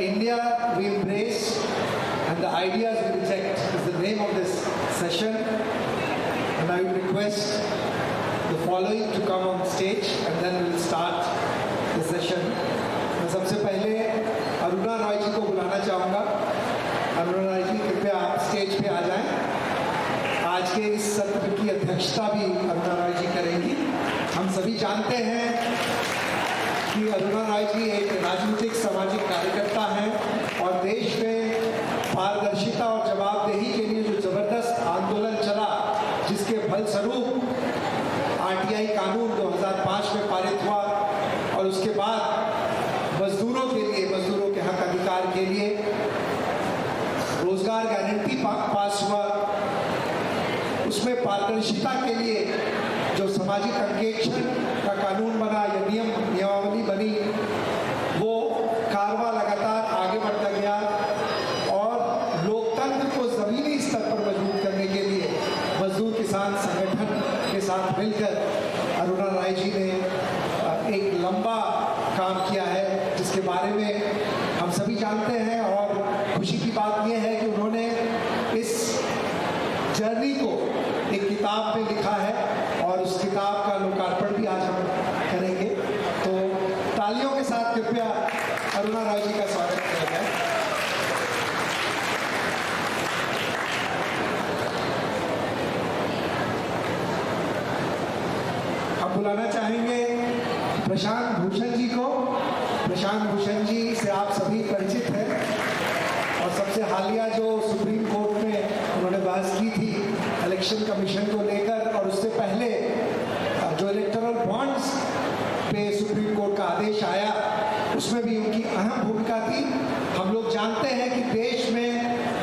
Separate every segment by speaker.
Speaker 1: India we embrace and the ideas we reject is the name of this session. And I will request the following to come on stage and then we will start the session. मैं सबसे पहले अरुणा रॉय जी को बुलाना चाहूँगा। अरुणा रॉय जी कृपया आप stage पे आ जाएं। आज के इस सत्र की अध्यक्षता भी अरुणा रॉय जी करेंगी। हम सभी जानते हैं कि अरुणा रॉय जी एक राजनीतिक सामाजिक कार्यकर्ता हैं और देश में पारदर्शिता और जवाबदेही के लिए जो जबरदस्त आंदोलन चला, जिसके फलस्वरूप आरटीआई कानून 2005 में पारित हुआ और उसके बाद मजदूरों के लिए, मजदूरों के हक अधिकार के लिए रोजगार गारंटी पास हुआ। उसमें पारदर्शिता के लिए जो सामाजिक अंकेक्षण का कानून बना या नियमावली बनी, वो कारवा लगातार आगे बढ़ता गया और लोकतंत्र को जमीनी स्तर पर मजबूत करने के लिए मजदूर किसान संगठन के साथ मिलकर अरुणा रॉय जी ने एक लंबा काम किया है, जिसके बारे में हम सभी जानते हैं। और खुशी की बात यह है कि उन्होंने इस जर्नी को एक किताब में लिखा है और उस किताब का लोकार्पण भी आज हम करेंगे। तो तालियों के साथ कृपया अरुणा रॉय जी का स्वागत किया जाए। हम बुलाना चाहेंगे प्रशांत भूषण जी को। प्रशांत भूषण जी से आप सभी परिचित हैं और सबसे हालिया जो सुप्रीम कोर्ट में उन्होंने बहस की थी इलेक्शन कमीशन को लेकर, और उससे पहले जो इलेक्टोरल बॉन्ड्स पे सुप्रीम कोर्ट का आदेश आया, उसमें भी उनकी अहम भूमिका थी। हम लोग जानते हैं कि देश में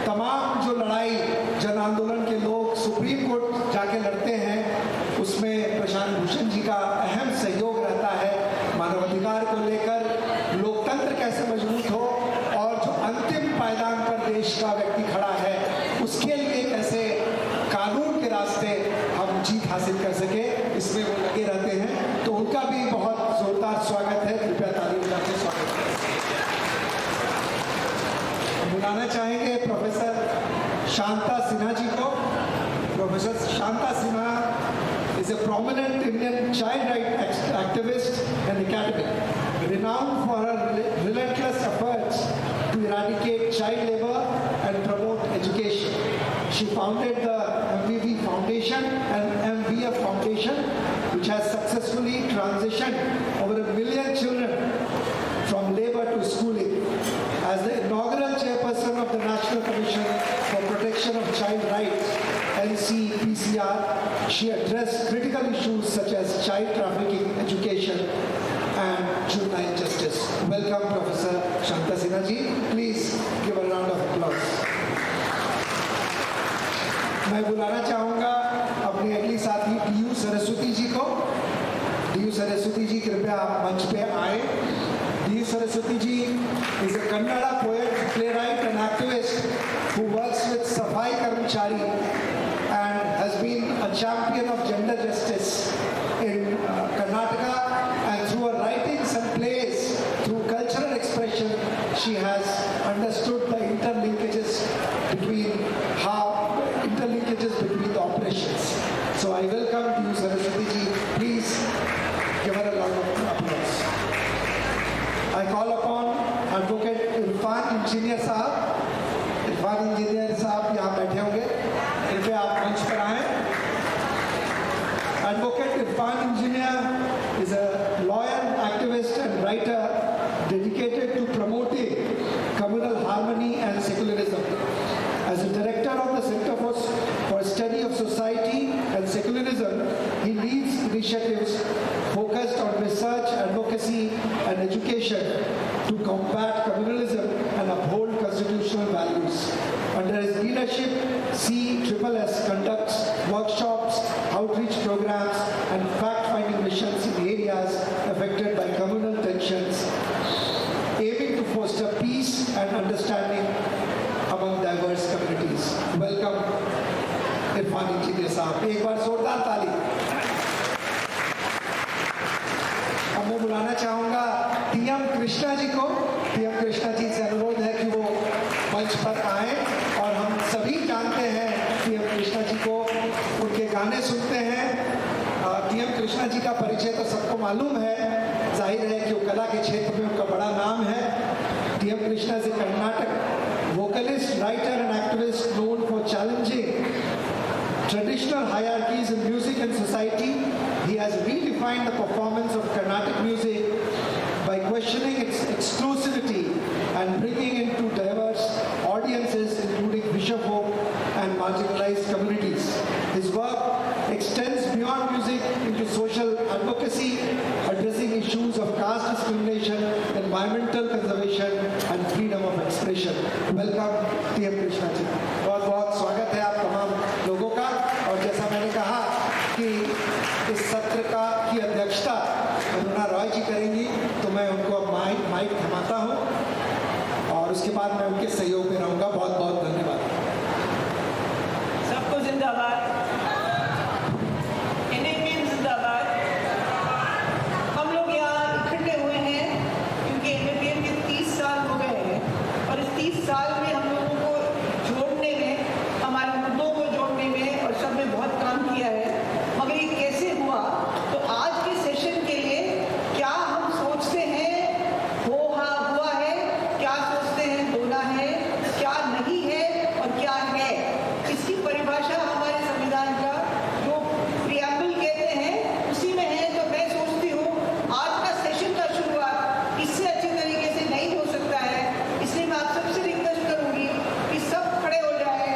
Speaker 1: तमाम जो लड़ाई जन आंदोलन के लोग सुप्रीम कोर्ट जाके लड़ते हैं, उसमें प्रशांत भूषण जी का अहम सहयोग रहता है। मानवाधिकार को लेकर लोकतंत्र कैसे मजबूत हो और जो अंतिम पायदान पर देश का व्यक्ति खड़ा है, उसके लिए कैसे कानून के रास्ते हम जीत हासिल कर सके, इसमें वो लगे रहते हैं। तो उनका भी बहुत जोरदार स्वागत है। कृपया तालियों से स्वागत करें। बुलाना चाहेंगे प्रोफेसर शांता सिन्हा जी को। Professor Shanta Sinha is a prominent Indian child rights activist and academic, renowned for her relentless efforts to eradicate child labor and promote education. She founded the MVV Foundation and MVF Foundation, which has successfully transitioned over 1 million children from labor to schooling. As the inaugural chairperson of the National Commission for Protection of Child Rights, NCPCR, she addressed critical issues such as child trafficking, education, and juvenile justice. Welcome, Professor Shanta Sinha ji. Please give a round of applause. मैं बुलाना चाहूँगा अपनी अगली साथी डी.यू. सरस्वती जी को। डी.यू. सरस्वती जी कृपया आप मंच पे आए। डी.यू. Saraswati ji is a Kannada poet, playwright, and activist who works with Safai Karmachari and has been a champion of gender justice in Karnataka, and through her writings and plays, through cultural expression, she has understood the interlinkages between the operations. So I welcome you, Saraswati ji. Please give her a round of applause. I call upon Advocate Irfan Engineer साहब। Irfan engineer साहब यहाँ बैठे होंगे, कृपया आप मंच पर आएं। Advocate Irfan Engineer is a lawyer, activist and writer dedicated to promoting communal harmony and secularism. As a director of the Center for Study of Society and Secularism, he leads initiatives focused on research, advocacy and education to combat communalism and uphold constitutional values. Under his leadership, CSSS conducts workshops, outreach programs, and fact-finding missions in areas affected by communal tensions, aiming to foster peace and understanding among diverse communities. Welcome, Irfan Engineer साहब। एक बार जोरदार ताली। मालूम है, जाहिर है कि वो कला के क्षेत्र में उनका बड़ा नाम है। TM. Krishna is a Karnataka vocalist, writer and activist known for challenging traditional hierarchies in music and society. He has redefined the performance of Carnatic music by questioning its exclusivity and bringing into diverse audiences including fisher folk and marginalized communities. His work extends beyond music into social advocacy, addressing issues of caste discrimination, environmental conservation and freedom of expression. Welcome T.M. Krishna जी, बहुत बहुत स्वागत है आप तमाम लोगों का। और जैसा मैंने कहा कि इस सत्र की अध्यक्षता अरुणा रॉय जी करेंगी, तो मैं उनको अब माइक थमाता हूँ और उसके बाद मैं उनके सहयोग में रहूँगा। बहुत बहुत धन्यवाद।
Speaker 2: सबको जिंदाबाद, NAPM जिंदाबाद। हम लोग यहाँ इकट्ठे हुए हैं क्योंकि NAPM के 30 साल हो गए हैं और इस 30 साल में हम लोगों को जोड़ने में, हमारे मुद्दों को जोड़ने में और सब में बहुत काम किया है। मगर ये कैसे हुआ, तो आज के सेशन के लिए क्या हम सोचते हैं हुआ है, क्या सोचते हैं होना है, क्या नहीं है और क्या है, इसकी परिभाषा हमारे संविधान का जो प्रियम्बल कहते हैं उसी में है। तो मैं सोचती हूँ आज का सेशन का शुरुआत इससे अच्छे तरीके से नहीं हो सकता है, इसलिए मैं आप सबसे रिक्वेस्ट करूँगी कि सब खड़े हो जाए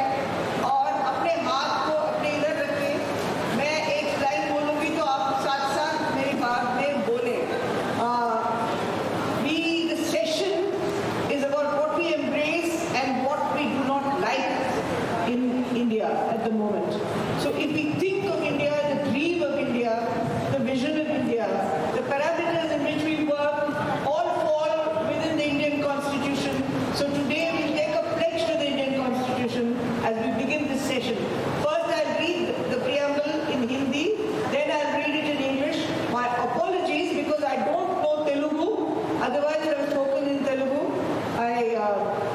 Speaker 2: और अपने हाथ को अपने इधर रखें। मैं एक लाइन बोलूँगी तो आप साथ साथ मेरी बात में बोले। The session is about what we embrace and what we do not like in India at the moment. So if we think of India, the dream of India, the vision of India, the parameters in which we work all fall within the Indian Constitution. So today we'll take a pledge to the Indian Constitution as we begin this session. First I'll read the preamble in Hindi, then I'll read it in English. My apologies because I don't know Telugu, otherwise I have spoken in Telugu.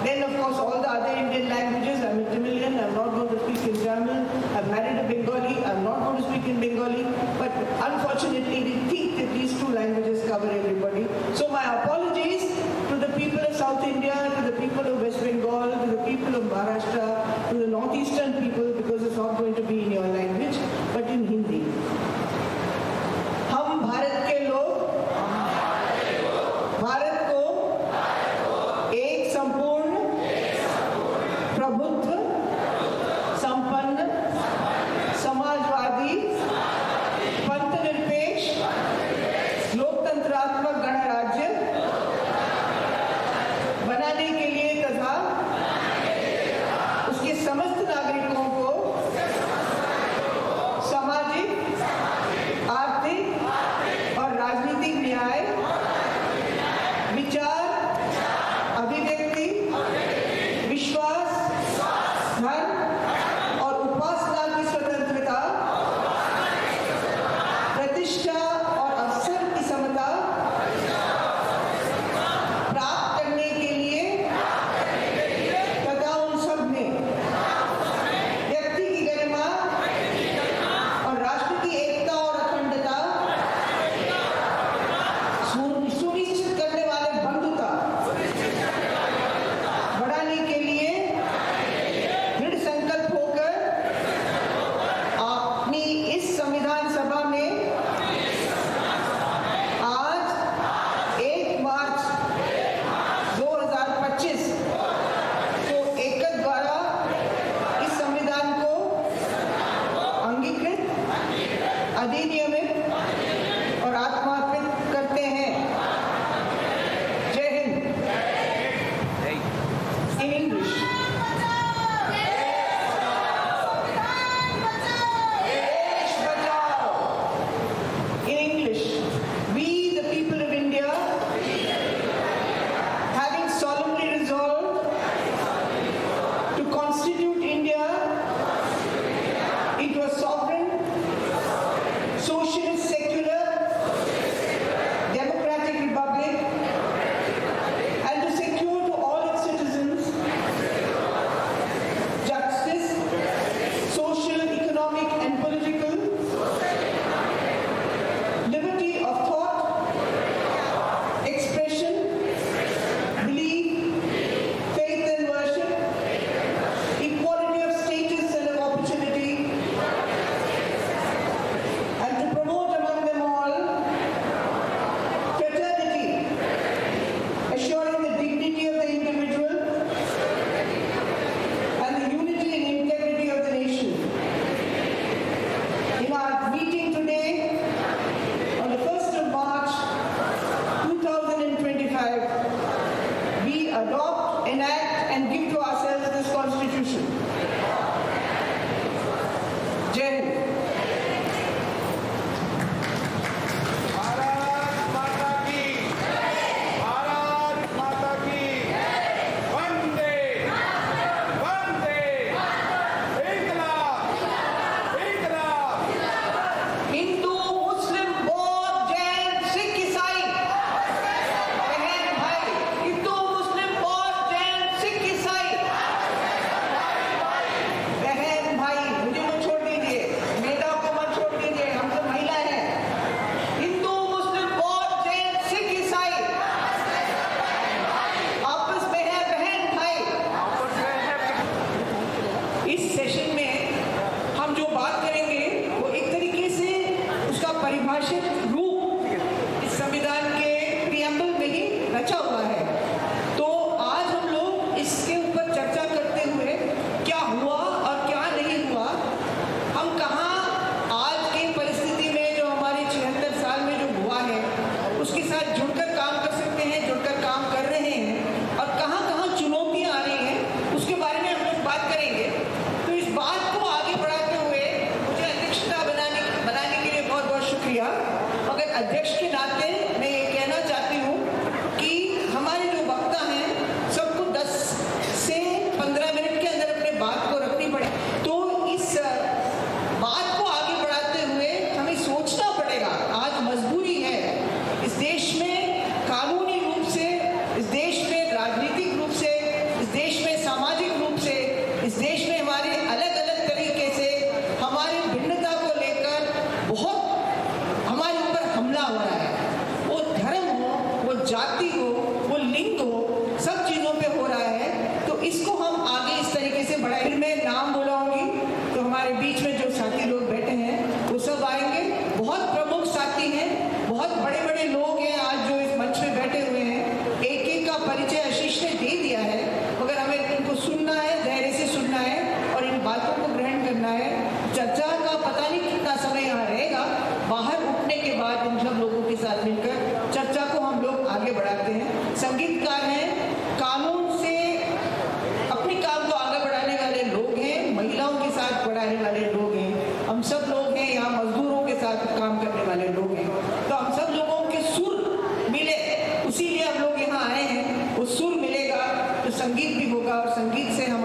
Speaker 2: Then of course all the other Indian languages, I'm a Tamilian, I'm not going to speak in Tamil. I'm married a Bengali, I'm not going to speak in Bengali. But unfortunately we think that these two languages cover everybody. So my apologies to the people of South India, to the people of West Bengal, to the people of Maharashtra, to the northeastern people, because it's not going to be in your language, but in Hindi. हम भारत के लोग भारत को एक संपूर्ण प्रभुत्व संपन्न समाजवादी पंथनिरपेक्ष लोकतंत्रात्मक गणराज्य बनाने के लिए तथा उसके समस्त नागरिकों को सामाजिक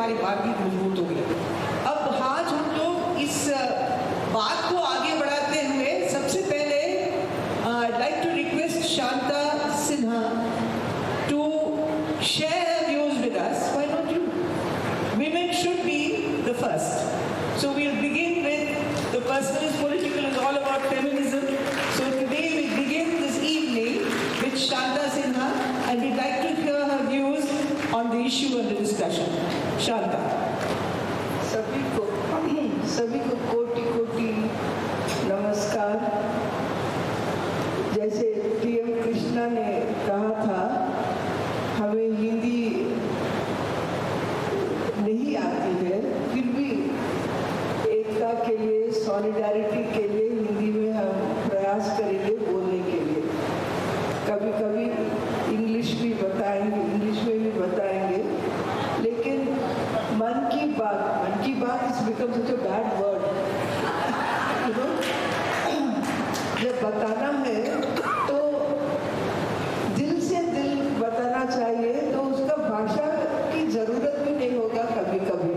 Speaker 2: हमारी बातचीत मजबूत होगी। अब आज हम लोग इस बात को आगे बढ़ाते हुए सबसे पहले I'd like to request Shanta Sinha to share her views with us. Why don't you? Women should be the first. So we'll begin with the person who's political, is all about feminism. So today we begin this evening with Shanta Sinha, and we'd like to hear her views on the issue and the discussion. Shanta.
Speaker 3: सभी को कोटि कोटि नमस्कार। जैसे TM Krishna ने कहा था, हमें हिंदी नहीं आती है, फिर भी एकता के लिए, सॉलिडारिटी के लिए हिंदी में हम प्रयास करेंगे बोलने के लिए। कभी कभी इंग्लिश भी बताएंगे, इंग्लिश में भी बताएंगे, लेकिन मन की बात is become such a bad word. जब बताना है तो दिल से दिल बताना चाहिए, तो उसका भाषा की जरूरत भी नहीं होगा कभी कभी।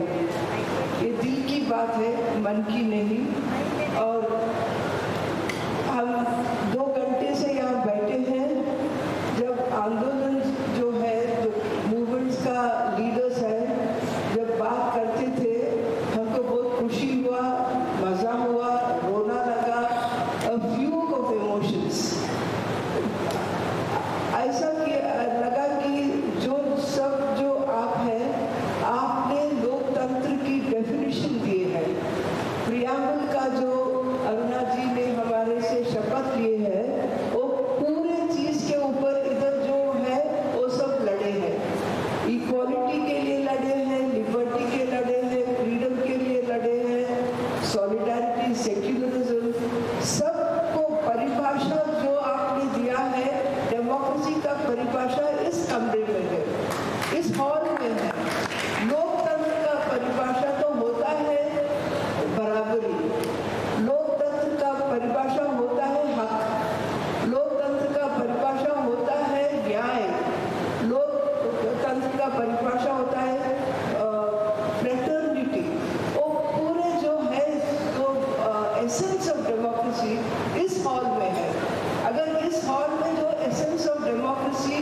Speaker 3: ये दिल की बात है, मन की नहीं। और हम 2 घंटे से यहाँ बैठे हैं। जब आंदोलन जो है, जो मूवमेंट्स का लीडर्स है, जब बात करते थे, हमको बहुत खुशी हुआ, मजा हुआ, रोना लगा, a fugue of emotions। ऐसा लगा कि जो आप हैं, आपने लोकतंत्र की डेफिनेशन दी है। प्रियम्बल का जो अरुणा जी ने हमारे से शपथ लिए हैं, वो पूरे चीज के ऊपर इधर जो है वो सब लड़े हैं। इक्वालिटी के लिए लड़े हैं, लिबर्टी के लड़े हैं, फ्रीडम के लिए लड़े हैं, सॉलिडारिटी, सेक्युलरिज्म, सबको परिभाषा जो आपने दिया है, डेमोक्रेसी का परिभाषा इस कमरे में है, इस हॉल में है। लोकतंत्र का परिभाषा तो होता है बराबरी, लोकतंत्र का परिभाषा होता है हक, लोकतंत्र का परिभाषा होता है न्याय, लोकतंत्र का परिभाषा होता है फ्रेटर्निटी। वो पूरे जो है, जो एसेंस ऑफ डेमोक्रेसी इस हॉल में है। अगर इस हॉल में जो एसेंस ऑफ डेमोक्रेसी,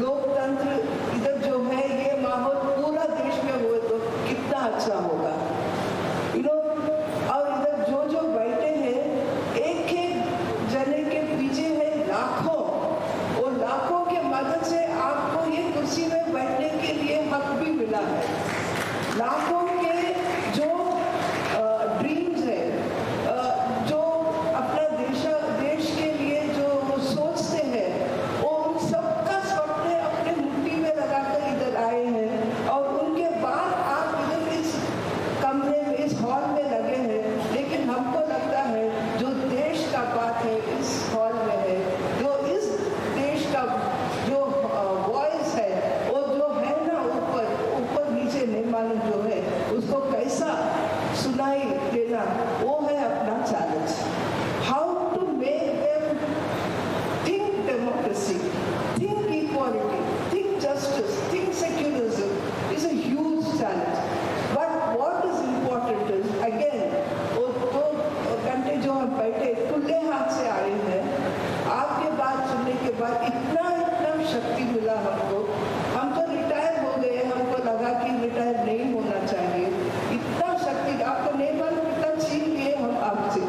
Speaker 3: लोकतंत्र इधर जो है, ये माहौल पूरा देश में हुए तो कितना अच्छा होगा। और इधर जो बैठे हैं, एक जने के पीछे है लाखों, और लाखों के मदद से आपको ये कुर्सी में बैठने के लिए हक भी मिला है। लाखों के जो ड्रीम्स है, जो अपना देश के लिए जो सोचते हैं, वो उन सबका स्वप्न अपने मुट्ठी में लगाकर इधर आए हैं, और उनके बाद आप इधर इस कमरे में, इस हॉल में लगे हैं। लेकिन हमको लगता है जो देश का बात है इस हॉल में है, जो इस देश का जो वॉइस है, वो जो है ना, ऊपर नीचे नहीं मालूम जो है, उसको कैसा सुनाई देना, वो है अपना challenge. How to make them think democracy, think equality, think justice, think secularism is a huge challenge. But what is important is, again, वो 2 घंटे जो हम बैठे खुले हाथ से आए हैं, आपके बात सुनने के बाद इतना शक्ति मिला हमको। हम तो रिटायर हो गए, हमको लगा कि रिटायर नहीं होना चाहिए। इतना शक्ति आपको नहीं मालूम कितना छीन लिए हम आपसे।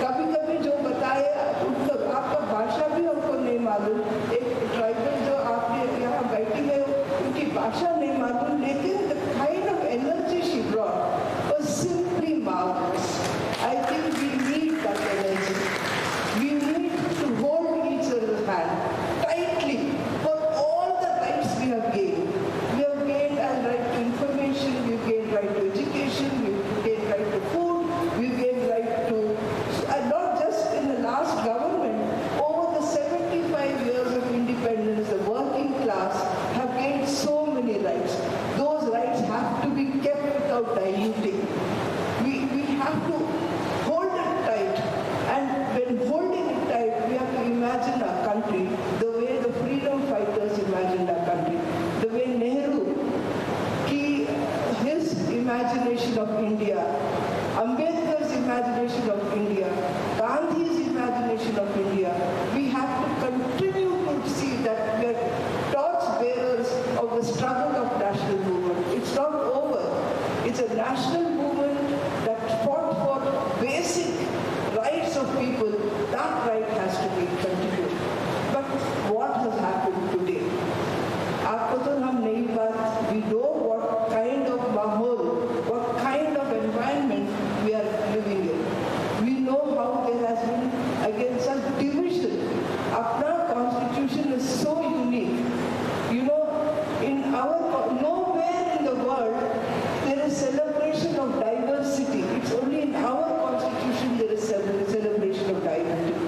Speaker 3: कभी कभी जो बताए उनको, आपका भाषा भी हमको नहीं मालूम। एक ट्राइबल जो आपने यहाँ बैठी है, उनकी भाषा नहीं मालूम, लेकिन the kind of energy she brought was simply marvellous. I think we need that energy. We need to hold each other's hand tightly for all the rights we have gained. We have gained a right to information, we have gained right to education, we have gained right to food, we have gained right to, not just in the last government, over the 75 years of independence, the working class have gained so many rights. Those rights have to be kept without diluting. We have to hold it tight, and when holding it tight, we have to imagine our country the way the freedom fighters imagined our country, the way Nehru, his imagination of India, Ambedkar's imagination of India, Gandhi's imagination of India. We have to continue to see that we are torchbearers of the struggle of national movement. It's not over. It's a national movement that fought for basic rights of people. That right has to be continued. But what has happened today? आपको तो हम नई बात, we know what kind of माहौल, what kind of environment we are living in. We know how there has been again such division. अपना constitution is so unique. You know, in our nowhere in the world there is celebration of diversity. It's only in our constitution there is celebration of diversity.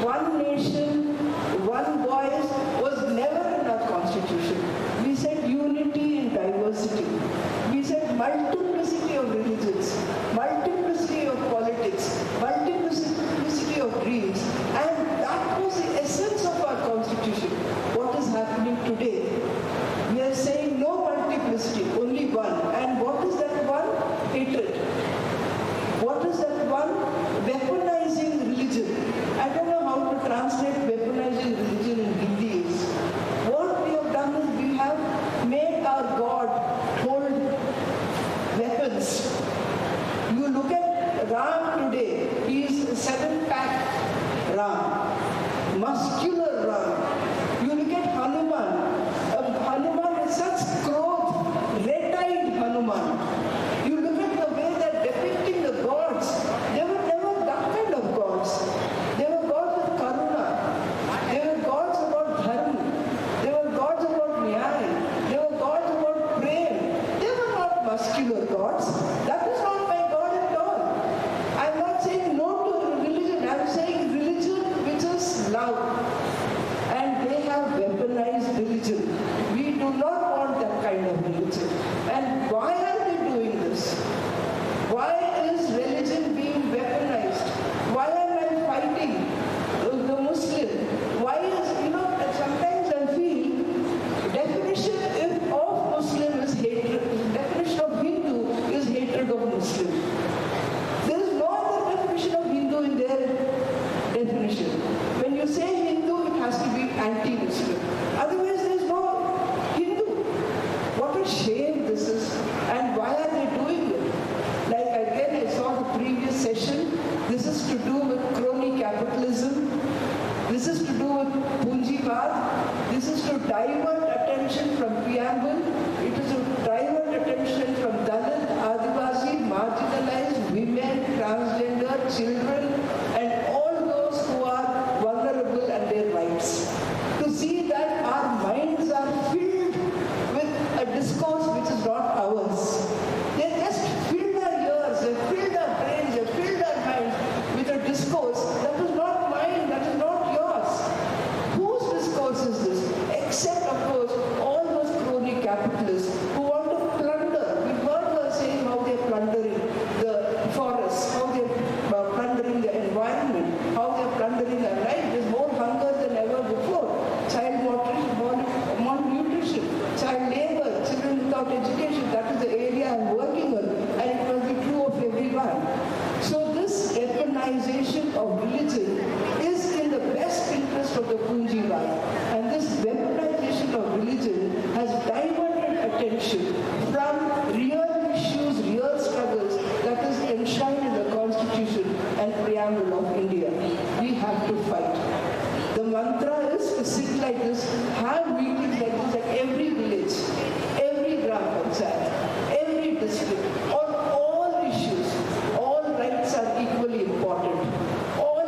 Speaker 3: One nation, one voice was never in our constitution. We said unity in diversity. We said multiplicity of religions, multiplicity of politics, multiplicity of dreams. And that was the essence of our constitution. What is happening today? We are saying no multiplicity, only one. And what is that one? Hatred. What is that one? Weaponizing religion. I don't know how to translate weaponizing religion in Hindi. What we have done is we have made our God hold weapons. You look at Ram today, he is a 7-pack Ram, muscular Ram. You look at Hanuman, Hanuman is such growth, red-eyed Hanuman. You look at the way they are depicting the gods, they were never that kind of gods. They were gods of Karuna, they were gods about Dharma, they were gods about Nyaya, they were gods about Prem. They were not muscular gods. That is not my God at all. I am not saying no to religion, I am saying religion which is love. And they have weaponized religion. We do not want that kind of religion. And why are they doing this? Why is religion being weaponized? Why am I fighting the Muslim? Why is, sometimes I feel definition of Muslim is hatred. Definition of Hindu is hatred of Muslim. There is no other definition of Hindu in their definition. When you say Hindu, it has to be anti-Muslim. Otherwise, there is no Hindu. What a shame this is. And why are they doing it? Like again, I saw the previous session. This is to do with crony capitalism. This is to do with Punjivad. This is to divert attention from preamble. It is to divert attention from Dalit, Adivasi, marginalized women, transgender, children, and all those who are vulnerable and their rights. To see that our minds are filled with a discourse which is not ours. They just filled our ears, they filled our brains, they filled our minds with a discourse that is not mine, that is not yours. Whose discourse is this? Except, of course, all those crony capitalists who want to plunder. We've heard her saying how they're plundering the forests, how they're plundering the environment, how they're plundering our life. There's more hunger than ever before. Child malnutrition, child labor, children without education. That is the area I'm working on, and it must be true of everyone. So this weaponization of religion is in the best interest of the Punjivad. And this weaponization of religion has diverted attention from real issues, real struggles that is enshrined in the Constitution and preamble of India. We have to fight. The mantra is to sit like this, have meetings like this at every village, every gram panchayat, every district, on all issues. All rights are equally important. All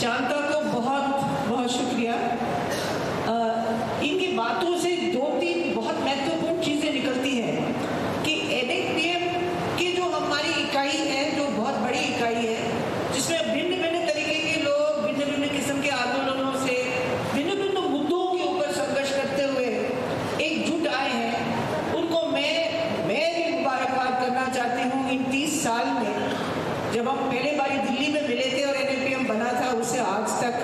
Speaker 2: Shanta को बहुत बहुत शुक्रिया। इनकी बातों से 2-3 बहुत महत्वपूर्ण चीज़ें निकलती हैं कि NAPM की जो हमारी इकाई है, जो बहुत बड़ी इकाई है, जिसमें भिन्न भिन्न तरीके के लोग भिन्न भिन्न किस्म के आंदोलनों से भिन्न भिन्न मुद्दों के ऊपर संघर्ष करते हुए एकजुट आए हैं, उनको मैं भी मुबारकबाद करना चाहती हूँ। इन 30 साल में जब हम पहले बारी दिल्ली में मिले थे और NAPM बना था, उससे आज तक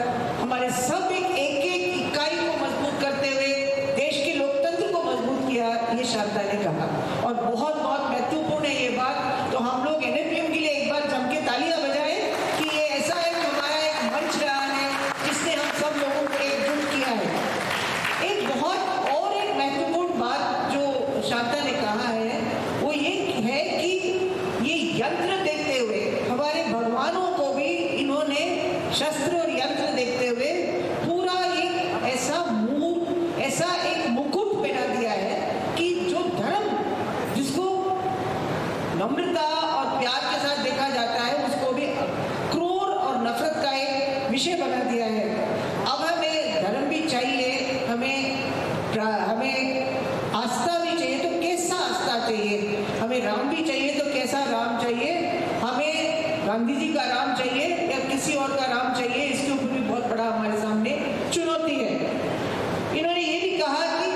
Speaker 2: हमारे सब एक इकाई को मजबूत करते हुए देश के लोकतंत्र को मजबूत किया, ये शांता ने कहा। और बहुत बहुत महत्वपूर्ण है ये बात। तो हम लोग NAPM के लिए एक बार जम के तालियां बजाएं कि ये ऐसा है कि हमारा एक मंच रहा है जिसने हम सब लोगों को एकजुट किया है। एक बहुत और एक महत्वपूर्ण बात जो शांता ने कहा है वो ये है कि ये यंत्र देखते हुए हमारे भगवानों को भी इन्होंने शस्त्र और यंत्र देखते हुए पूरा एक ऐसा एक मुकुट पहना दिया है कि जो धर्म जिसको नम्रता और प्यार के साथ देखा जाता है, उसको भी क्रूर और नफरत का एक विषय बना दिया है। अब हमें धर्म भी चाहिए, हमें आस्था भी चाहिए, तो कैसा आस्था चाहिए? हमें राम भी चाहिए, तो कैसा राम चाहिए? हमें गांधी जी का राम चाहिए या किसी और का राम चाहिए? इसके ऊपर भी बहुत बड़ा हमारे सामने चुनौती है। इन्होंने ये भी कहा कि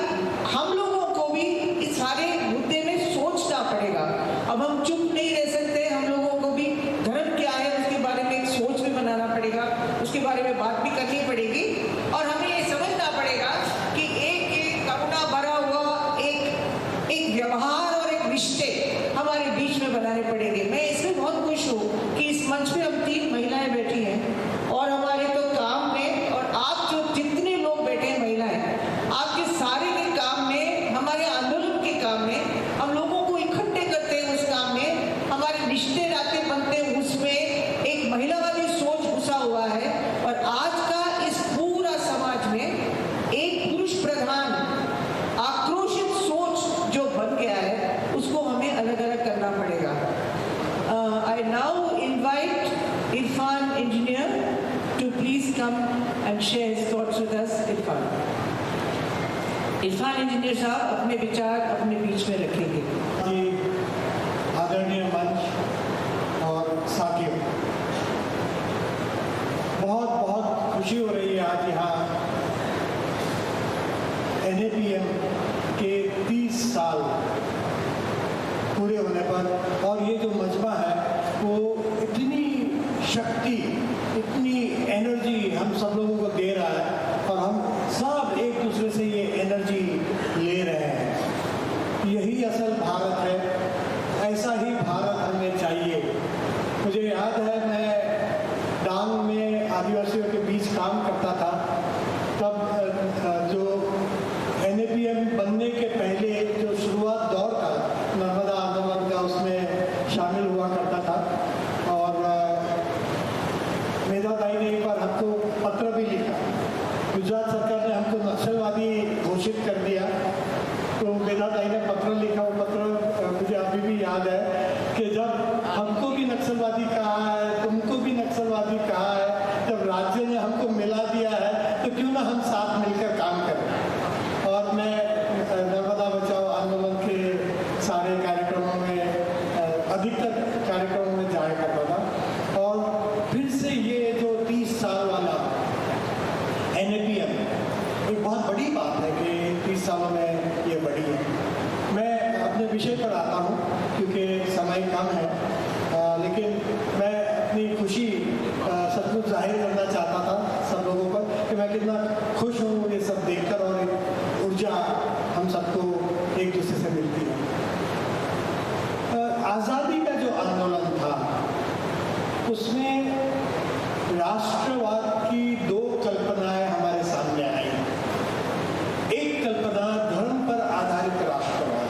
Speaker 2: हम लोगों को भी इस सारे मुद्दे में सोचना पड़ेगा। अब हम चुप नहीं रह सकते, हम लोगों को भी धर्म क्या है उसके बारे में एक सोच भी बनाना पड़ेगा, उसके बारे में बात भी करनी पड़ेगी और हमें ये समझना पड़ेगा कि एक करुणा भरा हुआ एक व्यवहार और एक रिश्ते हमारे बीच में बनाने पड़ेंगे। मैं इसमें बहुत खुश हूँ कि इस मंच पे हम 3 महिलाएं बैठी हैं और हमारे तो काम में, और आप जो जितने लोग बैठे हैं महिलाएं, आपके सारे के काम में, हमारे आंदोलन के काम में, हम लोगों को इकट्ठे करते हैं उस काम में, हमारे रिश्ते नाते बनते हैं, उसमें एक महिलावादी सोच घुसा हुआ है। और आज का इस पूरा समाज में एक पुरुष प्रधान आक्रोशित सोच जो बन गया है, उसको हमें अलग अलग करना पड़ेगा। I now invite Irfan Engineer to please come and share his thoughts with us. Irfan Engineer साहब अपने विचार अपने बीच में रखेंगे।
Speaker 1: आदरणीय मंच और साथियों, बहुत बहुत खुशी हो रही है आज यहाँ NAPM के 30 साल पूरे होने पर, और ये जो मजमा है वो इतनी शक्ति, इतनी एनर्जी हम सब लोगों को दे रहा है और हम सब एक दूसरे से ये एनर्जी ले रहे हैं। यही असल भारत है, ऐसा ही भारत हमें चाहिए। मुझे याद है मैं डांग में आदिवासियों के बीच काम करता था, तब जो NAPM बनने के पहले जो शुरुआत दौर था नर्मदा आंदोलन का, उसमें शामिल हुआ करता था। और मेधाताई ने एक बार हमको पत्र भी लिखा। गुजरात सरकार ने हमको नक्सलवादी घोषित कर दिया, तो मेधाताई ने पत्र लिखा। वो पत्र मुझे अभी भी याद है कि जब हमको भी नक्सलवादी कहा है, तुमको भी नक्सलवादी कहा है, जब राज्य ने हमको मिला दिया है तो क्यों ना हम साथ मिलकर काम करें। और मैं नर्मदा बचाओ आंदोलन के सारे कार्यक्रमों में, अधिकतर कार्यक्रमों में जाया करता था। और फिर से ये जो 30 साल वाला NAPM, एक बहुत बड़ी बात है कि 30 सालों में ये बढ़ी है। मैं अपने विषय पर आता हूँ क्योंकि समय कम है, लेकिन मैं अपनी खुशी सचमुच जाहिर करना चाहता था सब लोगों पर कि मैं कितना खुश हूँ ये सब देखकर, और एक ऊर्जा हम सबको एक दूसरे से मिलती है। आज़ादी का जो आंदोलन था उसमें राष्ट्रवाद की 2 कल्पनाएं हमारे सामने आई। एक कल्पना धर्म पर आधारित राष्ट्रवाद,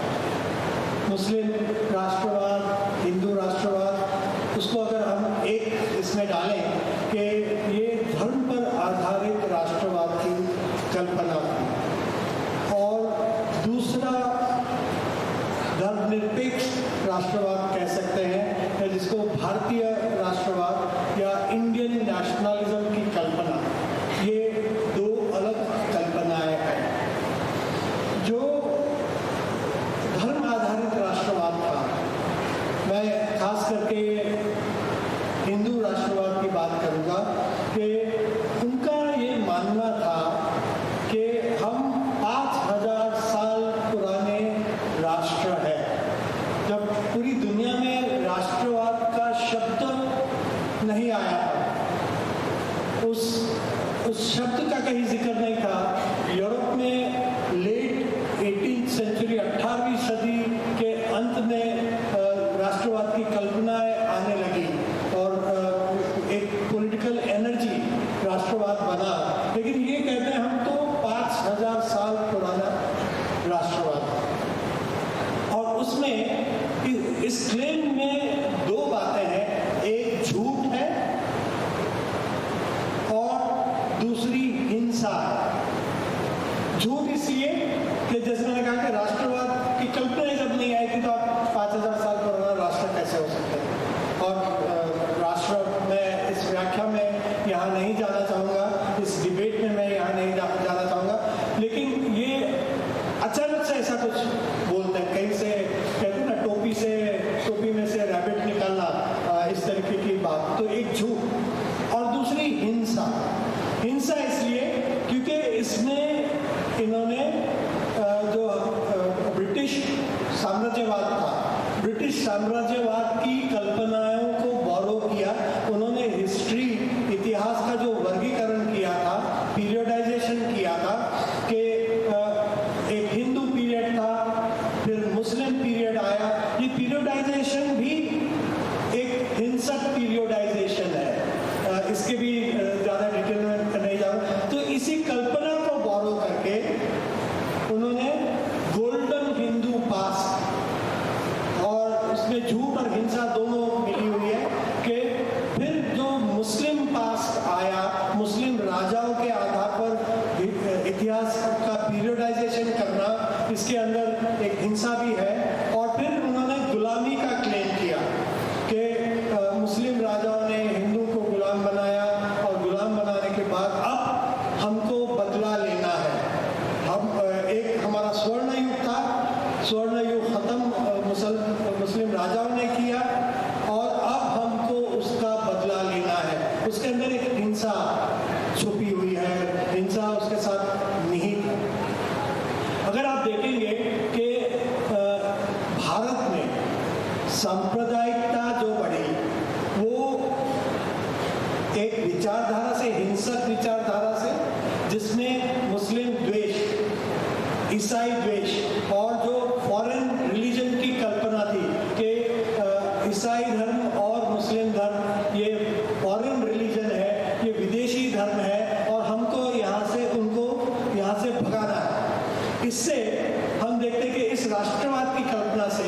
Speaker 1: मुस्लिम राष्ट्रवाद, हिंदू राष्ट्रवाद, उसको अगर हम एक इसमें डालें कि ये धर्म पर आधारित राष्ट्रवाद की कल्पना थी। और दूसरा धर्मनिरपेक्ष राष्ट्रवाद कह सकते हैं, जिसको भारतीय राष्ट्रवाद या इंडियन नेशनलिज्म की कल्पना
Speaker 4: शब्द का कहीं जिक्र नहीं था। यूरोप में लेट 18th सेंचुरी 18वीं सदी के अंत में राष्ट्रवाद की कल्पनाएं आने लगी और एक पॉलिटिकल एनर्जी राष्ट्रवाद बना। लेकिन ये कहते हैं हम तो 5000 साल पुराना राष्ट्रवाद, और उसमें इस क्लेम में दो बातें हैं, एक झूठ है और दूसरी हिंसा है। झूठ इसलिए कि जैसे मैंने कहा कि राष्ट्रवाद की कल्पना जब नहीं आई थी तो आप 5000 साल पुराना राष्ट्र कैसे हो सकते हैं। और राष्ट्र में इस व्याख्या में यहाँ नहीं जाना चाहूँगा, इस डिबेट में मैं यहाँ नहीं जाना चाहूँगा, लेकिन ये अचानक से ऐसा कुछ बोलते हैं, कहीं से कहते हैं ना टोपी में से रैबिट निकालना, इस तरीके की बात। तो एक झूठ और दूसरी हिंसा। हिंसा इसलिए क्योंकि इसमें इन्होंने जो ब्रिटिश साम्राज्यवाद था, ब्रिटिश साम्राज्यवाद की कल्पनाओं को बोरो किया। उन्होंने हिस्ट्री, इतिहास का जो वर्गीकरण किया था, पीरियडाइजेशन किया था कि एक हिंदू पीरियड था, फिर मुस्लिम पीरियड आया। ये पीरियडाइजेशन भी एक हिंसक पीरियडाइजेशन है, इसके भी ज़्यादा डिटेल में नहीं जाऊँ। तो इसी कल्पना को बोरो करके उन्होंने गोल्डन हिंदू पास्ट, और उसमें झूठ और हिंसा दोनों मिली हुई है कि फिर जो मुस्लिम पास्ट आया, मुस्लिम राजाओं के आधार पर इतिहास का पीरियडाइजेशन करना, इसके अंदर एक हिंसा भी है। और फिर उन्होंने गुलामी का क्लेम किया कि मुस्लिम राजाओं ने हिंदू को गुलाम बनाया और गुलाम बनाने के बाद अब हमको बदला लेना है। हम एक हमारा स्वर्ण युग था, स्वर्ण युग खत्म मुस्लिम राजाओं ने किया और अब हमको उसका बदला लेना है। उसके अंदर एक हिंसा छुपी हुई है, हिंसा उसके साथ निहित है। अगर आप देखेंगे कि भारत में सांप्रदायिकता जो बढ़ी वो एक विचारधारा से, हिंसक विचारधारा से, जिसमें मुस्लिम द्वेष, ईसाई द्वेष और जो फॉरेन रिलीजन की कल्पना थी कि ईसाई धर्म और मुस्लिम धर्म ये फॉरेन रिलीजन है, ये विदेशी धर्म है और हमको उनको यहाँ से भगाना है। इससे हम देखते हैं कि इस राष्ट्रवाद की कल्पना से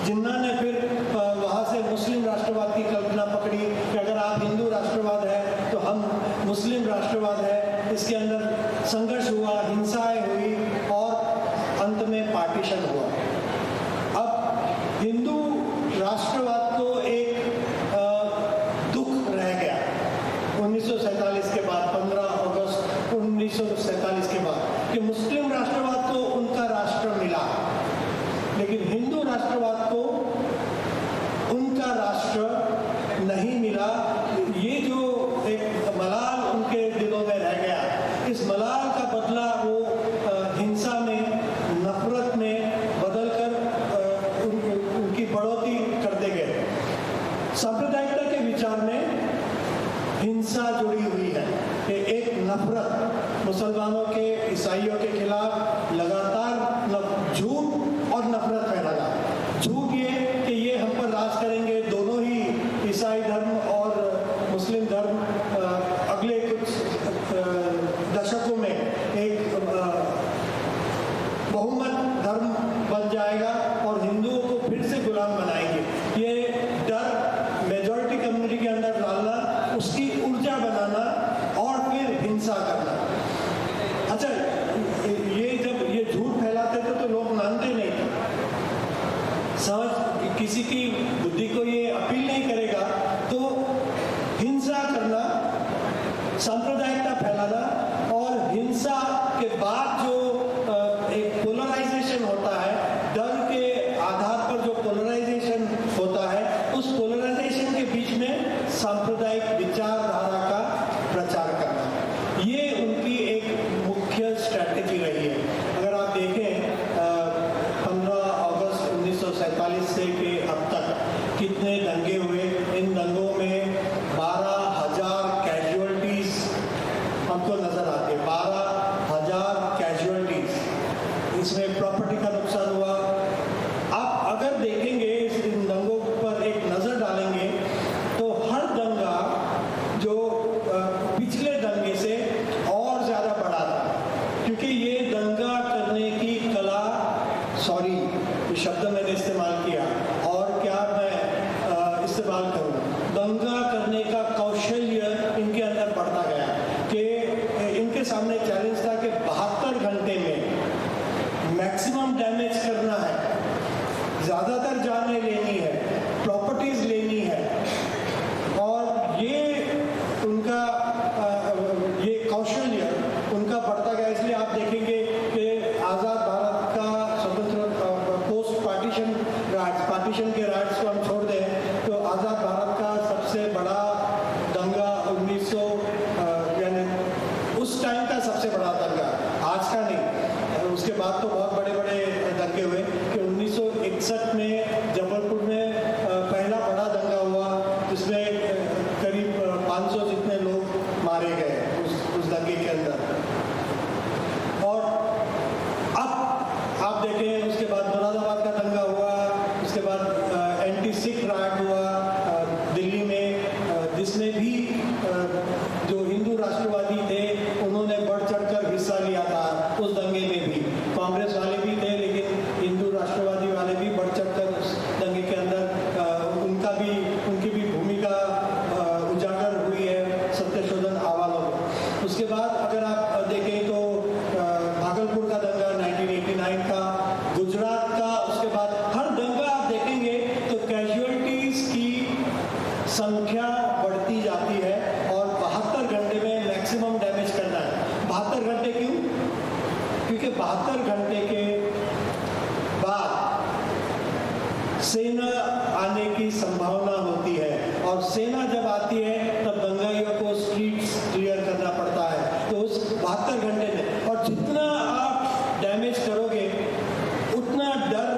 Speaker 4: जिन्ना ने फिर वहाँ से मुस्लिम राष्ट्रवाद की कल्पना पकड़ी कि अगर आप हिंदू राष्ट्रवाद है तो हम मुस्लिम राष्ट्रवाद है। इसके अंदर संघर्ष हुआ, हिंसाएं हुई और अंत में पार्टीशन हुआ। अब हिंदू राष्ट्रवाद को एक दुख रह गया 1947 के बाद, 15 अगस्त 1947 के बाद, कि मुस्लिम राष्ट्रवाद को उनका राष्ट्र मिला, लेकिन हिंदू राष्ट्रवाद को उनका राष्ट्र नहीं मिला। ये जो एक मलाल उनके दिलों में रह गया, इस मलाल का बदला वो हिंसा में, नफरत में बदलकर उनकी बढ़ोतरी करते गए। सांप्रदायिकता के विचार में हिंसा जुड़ी हुई है कि एक नफरत मुसलमानों के, ईसाइयों के खिलाफ लगातार झूठ और नफरत फैलाना। झूठ ये कि ये हम पर राज करेंगे, दोनों ही ईसाई धर्म और मुस्लिम धर्म अगले कुछ दशकों में एक बहुमत धर्म बन जाएगा और हिंदुओं को फिर से गुलाम बनाएंगे। ये डर मेजॉरिटी कम्युनिटी के अंदर डालना, उसकी ऊर्जा बनाना और फिर हिंसा करना। अच्छा, ये जब ये झूठ फैलाते थे तो लोग मानते नहीं थे। समझ किसी की बुद्धि को ये अपील नहीं करेगा तो हिंसा करना, सांप्रदायिकता फैलाना और हिंसा के बाद जो एक पोलराइजेशन होता है, डर के आधार पर जो पोलराइजेशन होता है, उस पोलराइजेशन के बीच में सांप्रदायिक विचारधारा का प्रचार करना, ये उनकी एक मुख्य स्ट्रैटेजी रही है। अगर आप देखें 15 अगस्त 1947 से के अब तक कितने दंगे हुए, इन दंगों में 12,000 कैजुअलिटीज हमको इस्तेमाल करूँ, दंगा करने का कौशल्य इनके अंदर बढ़ता गया कि इनके सामने चैलेंज था कि 72 घंटे में मैक्सिमम डैमेज करना है, ज़्यादातर जानें लेनी है, प्रॉपर्टीज लेनी है। और ये उनका ये कौशल्य उनका बढ़ता गया। इसलिए आप देखेंगे कि आज़ाद भारत का स्वतंत्र पोस्ट पार्टीशन के राइट्स को हम छोड़ दें तो आज़ाद भारत का सबसे बड़ा दंगा 1900 यानी उस टाइम का सबसे बड़ा दंगा, आज का नहीं, उसके बाद तो बहुत बड़े बड़े दंगे हुए कि 1961 में जबलपुर में पहला बड़ा दंगा हुआ जिसमें करीब 500 जितने लोग मारे गए उस दंगे के अंदर। और अब आप देखें उसके बाद मुरादाबाद का दंगा हुआ, उसके बाद एंटी सिख राइट हुआ दिल्ली में, जिसमें भी जो हिंदू राष्ट्रवादी थे उन्होंने बढ़ चढ़कर हिस्सा लिया था। उस दंगे में भी कांग्रेस वाले भी थे लेकिन हिंदू राष्ट्रवादी वाले भी बढ़ चढ़कर उस दंगे के अंदर उनकी भी भूमिका उजागर हुई है सत्यशोधन अहवालों में। उसके बाद अगर आप देखें तो भागलपुर का दंगा 1989 का, गुजरात का, उसके बाद हर दंगा आप देखेंगे तो कैजुअलिटीज की संख्या बढ़ती जाती है और 72 घंटे में मैक्सिमम डैमेज करना है। 72 घंटे क्यों? क्योंकि 72 घंटे के बाद सेना आने की संभावना होती है और सेना जब आती है तब दंगाइयों को स्ट्रीट्स क्लियर करना पड़ता है। तो उस 72 घंटे में और जितना आप डैमेज करोगे उतना डर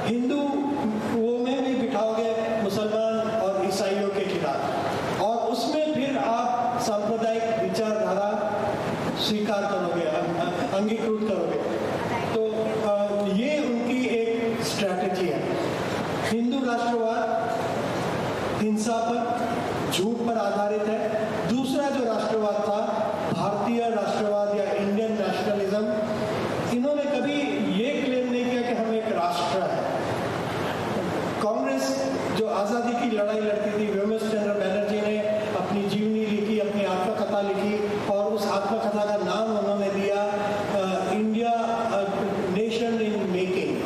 Speaker 4: हिंदुओं में भी बिठाओगे मुसलमान और ईसाइयों के खिलाफ, और उसमें फिर आप सांप्रदायिक विचारधारा स्वीकार करोगे, अंगीकृत करोगे। तो ये उनकी एक स्ट्रैटेजी है। हिंदू राष्ट्रवाद हिंसा पर, झूठ पर आधारित है। दूसरा जो राष्ट्रवाद था भारतीय राष्ट्रवाद या इंडियन नेशनलिज्म, इन्होंने कभी ये क्लेम नहीं किया कि हम एक राष्ट्र है। कांग्रेस जो आज़ादी की लड़ाई लड़ती थी, व्योमेश चंद्र बैनर्जी ने अपनी जीवनी लिखी, अपनी आत्मकथा लिखी और उस आत्मकथा का नाम उन्होंने दिया इंडिया नेशन इन मेकिंग।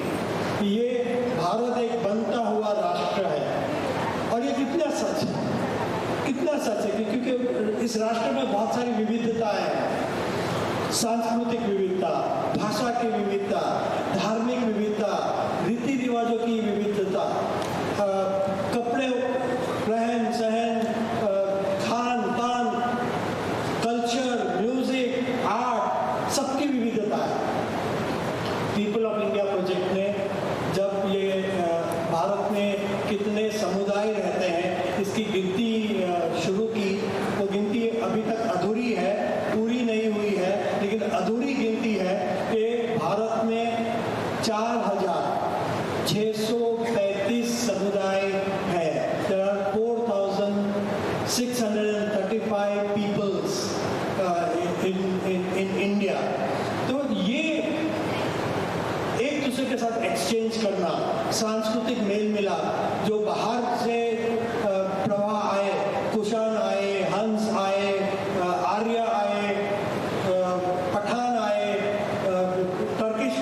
Speaker 4: ये भारत एक बनता हुआ राष्ट्र है। और ये कितना सच है, कितना सच है क्योंकि इस राष्ट्र में बहुत सारी विविधताएं हैं, सांस्कृतिक विविधता, भाषा की विविधता, धार्मिक विविधता, रीति रिवाजों की विविधता, कपड़े, रहन सहन, खान पान, कल्चर, म्यूजिक, आर्ट, सबकी विविधता है। पीपल ऑफ इंडिया प्रोजेक्ट ने जब ये भारत में कितने समुदाय रहते हैं इसकी गिनती शुरू की, वो गिनती अभी तक अधूरी है, पूरी नहीं हुई है, लेकिन अधूरी गिनती है कि भारत में 4635 समुदाय है। There are 4635 peoples in India। तो ये एक दूसरे के साथ एक्सचेंज करना, सांस्कृतिक मेल मिलाप, जो बाहर से प्रवाह आए, कुषाण आए, हंस आए, आर्य आए, पठान आए, टर्किश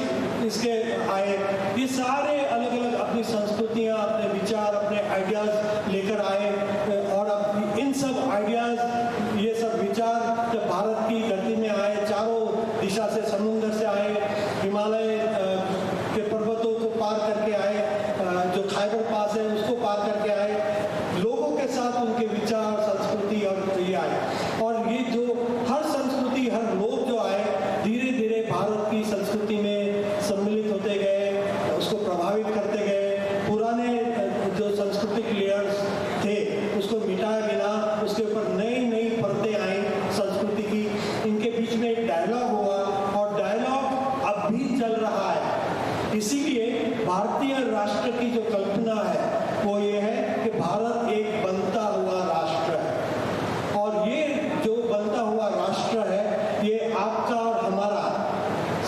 Speaker 4: इसके आए, ये सारे अलग अलग अपनी संस्कृतियां, अपने विचार, अपने आइडियाज लेकर आए और अब इन सब आइडियाज, ये सब विचार जब भारत की धरती में आए, चारों दिशा से, समुद्र से आए, हिमालय के पर्वतों को पार करके आए, जो खाइबर पास है उसको पार करके आए, लोगों के साथ उनके विचार, संस्कृति और ये आए। और ये जो हर संस्कृति, हर लोग जो आए, धीरे धीरे भारत की संस्कृति में सम्मिलित होते गए, उसको प्रभावित करते गए। पुराने जो सांस्कृतिक लेयर्स थे उसको मिटाया गया, उसके ऊपर नई नई परतें आई संस्कृति की। इनके बीच में एक डायलॉग हुआ और डायलॉग अब भी चल रहा है। इसीलिए भारतीय राष्ट्र की जो कल्पना है वो ये है कि भारत एक बनता हुआ राष्ट्र है, और ये जो बनता हुआ राष्ट्र है ये आपका और हमारा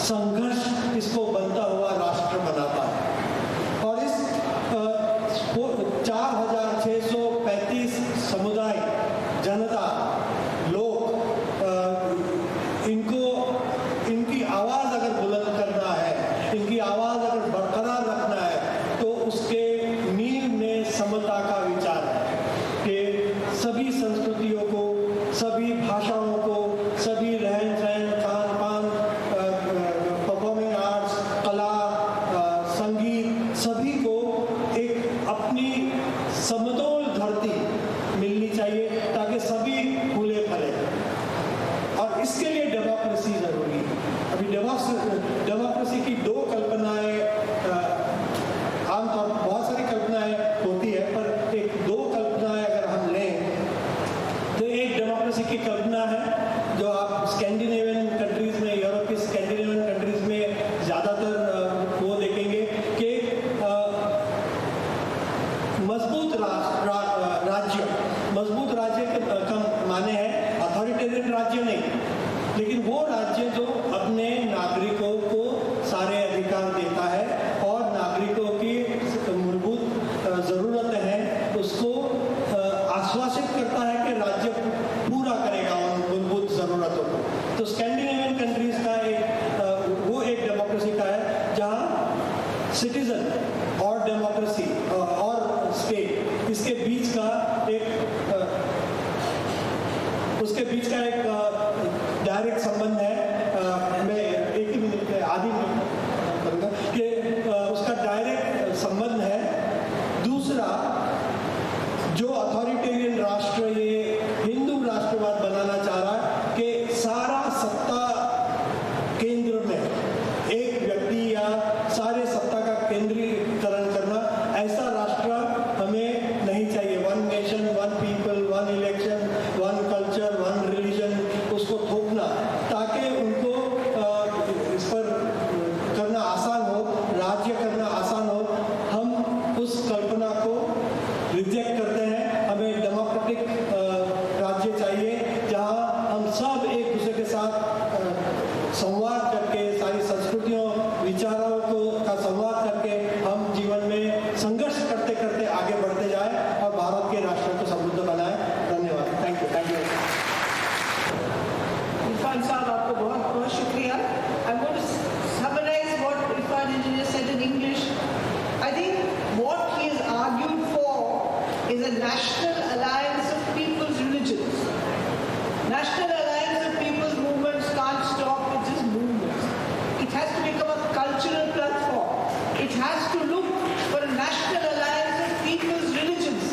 Speaker 4: संघर्ष इसको बनता हुआ राष्ट्र बनाता है। और इस 4635 समुदाय, जनता, लोग इनको इनकी आवाज़ अगर बुलंद करना है, इनकी आवाज़ अगर बरकरार रखना है, तो उसके नींव में समता का विचार है कि सभी संस्कृतियों को, सभी भाषाओं को, सभी रहन सहन, खान पान, परफॉर्मिंग आर्ट्स, कला, संगीत, सभी को एक अपनी समतोल धरती मिलनी चाहिए ताकि सभी फूले फले। और इसके लिए डेमोक्रेसी जरूरी है। अभी डेमोक्रेसी की दो कल्पनाएं, आमतौर पर बहुत सारी कल्पनाएं होती है, पर एक दो कल्पनाएं अगर हम लें तो एक डेमोक्रेसी की कल्पना है जो आप स्कैंडिनेवियन कंट्रीज में, यूरोप की स्कैंडिनेवियन कंट्रीज में ज़्यादातर वो देखेंगे कि मजबूत राज्य, मजबूत राज्य का माने है अथॉरिटेरियन राज्य नहीं, लेकिन वो राज्य जो अपने नागरिकों को सारे अधिकार देता है और नागरिकों की मूलभूत ज़रूरतें हैं उसको आश्वासित करता है कि राज्य पूरा करेगा उन मूलभूत ज़रूरतों को। तो स्कैंडिनेवियन कंट्रीज का वो एक डेमोक्रेसी का है जहाँ सिटीजन और डेमोक्रेसी और स्टेट, इसके बीच का उसके बीच का एक डायरेक्ट संबंध है। मैं एक ही मिनट में, आधी मिनट करूँगा कि उसका डायरेक्ट संबंध है। दूसरा, जो अथॉरिटेरियन राष्ट्र ये हिंदू राष्ट्रवाद बनाना चाह रहा है कि सारा सत्ता केंद्र में एक व्यक्ति या सारे सत्ता का केंद्रीकरण करना, ऐसा राष्ट्र हमें नहीं चाहिए। One nation, one people, one election, one culture, one religion, उसको थोपना ताकि उनको इस पर करना आसान हो, राज्य करना आसान हो, हम उस कल्पना को रिजेक्ट करते हैं। हमें डेमोक्रेटिक राज्य चाहिए जहां हम सब एक दूसरे के साथ संवाद करके, सारी संस्कृतियों, विचारों का संवाद करके हम जीवन में संघर्ष करते करते आगे बढ़ते जाए और भारत के राष्ट्र को समृद्ध बनाए। धन्यवाद। Thank you.
Speaker 2: इरफान साहब, आपको बहुत बहुत शुक्रिया। I'm going to summarize what Irfan Engineer said in English. I think what he has argued for is a national alliance of people's religions. National alliance of people's movements can't stop with just movements. It has to become a cultural platform. It has to look for a national alliance of people's religions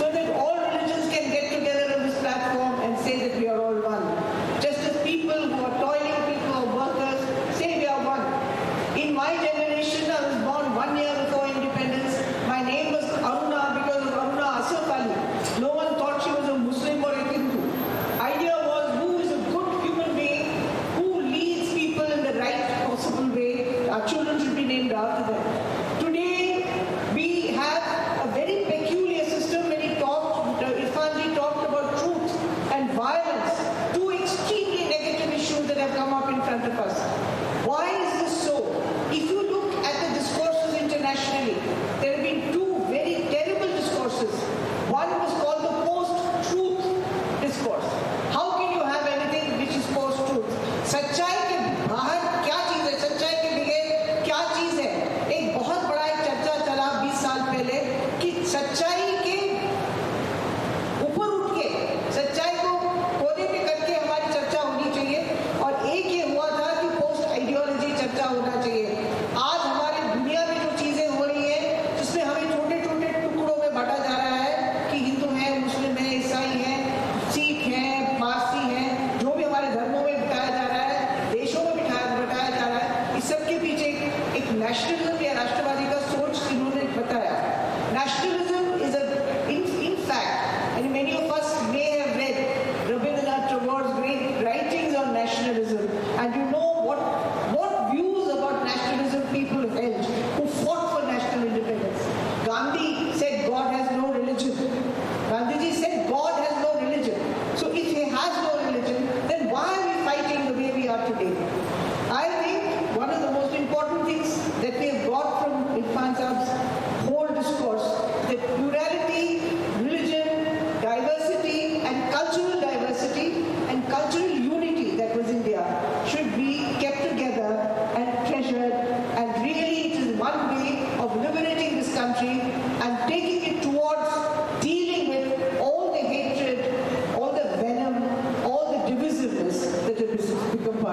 Speaker 2: so that all religions can get together on this platform and say that we are all one. Just as people who are toiling people or workers say we are one. In my generation, I was born 1 year before independence. My name was Aruna because of Aruna Asaf Ali. No one thought she was a Muslim or a Hindu. Idea was who is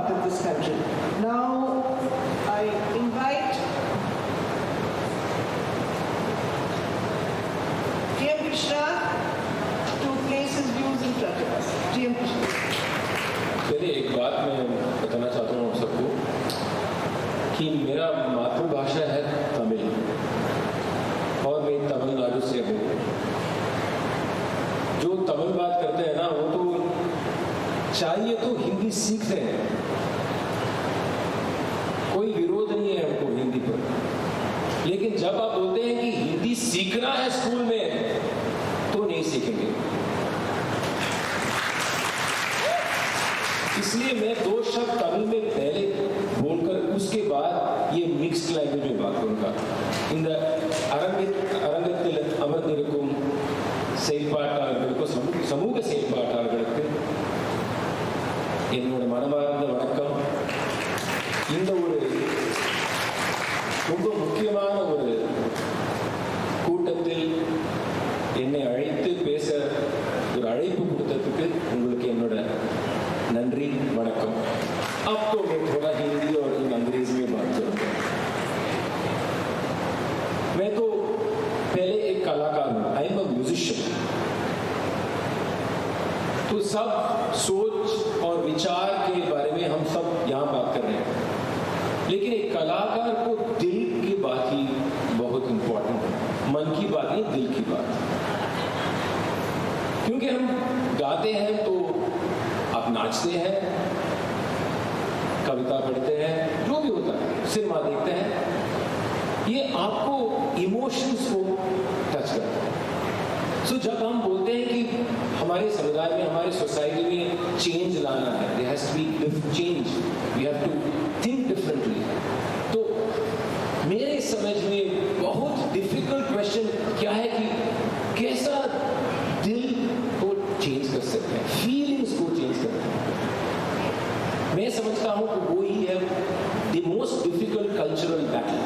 Speaker 2: part of this country. Now, I invite T.M. Krishna to place his views in front of us. T.M. Krishna.
Speaker 5: पहले एक बात मैं बताना चाहता हूँ आप सबको कि मेरा मातृभाषा है तमिल और मैं तमिलनाडु से हूँ। जो तमिल बात करते हैं ना वो तो चाहिए तो हिंदी सीखते हैं, कोई विरोध नहीं है हमको हिंदी पर, लेकिन जब आप बोलते हैं कि हिंदी सीखना है स्कूल में तो नहीं सीखेंगे। इसलिए मैं 2 शब्द तमिल में पहले बोलकर उसके बाद ये मिक्स्ड लैंग्वेज में बात करूंगा। இந்த அரங்கத்தில் அமர்ந்திருக்கும் செயல்பாட்டாளர்களுக்கும் சமூக செயல்பாட்டாளர்களுக்கு என்னோட மனமார்ந்த வணக்கம். இந்த ஒரு ரொம்ப முக்கியமான ஒரு கூட்டத்தில் என்னை அழைத்து பேச ஒரு அழைப்பு கொடுத்ததுக்கு உங்களுக்கு என்னோட नंरी वणक्कम. अब तो मैं थोड़ा हिंदी और अंग्रेजी में बात करूंगा. मैं तो पहले एक कलाकार हूं, आई एम अ म्यूजिशियन. तो सब सोच और विचार के बारे में हम सब यहां बात कर रहे हैं, लेकिन एक कलाकार को दिल की बात ही बहुत इंपॉर्टेंट है. मन की बात नहीं, दिल की बात. क्योंकि हम गाते हैं तो आप नाचते हैं, कविता पढ़ते हैं, जो भी होता है, सिनेमा देखते हैं, ये आपको इमोशंस को टच करता है. सो जब हम बोलते हैं कि हमारे समुदाय में, हमारे सोसाइटी में चेंज लाना है, there has to be change, we have to think differently. तो मेरे समझ में बहुत डिफिकल्ट क्वेश्चन क्या है कि कैसा दिल को चेंज कर सकते हैं, फीलिंग्स को चेंज करते हैं. मैं समझता हूं कि वो ही है the most difficult cultural battle.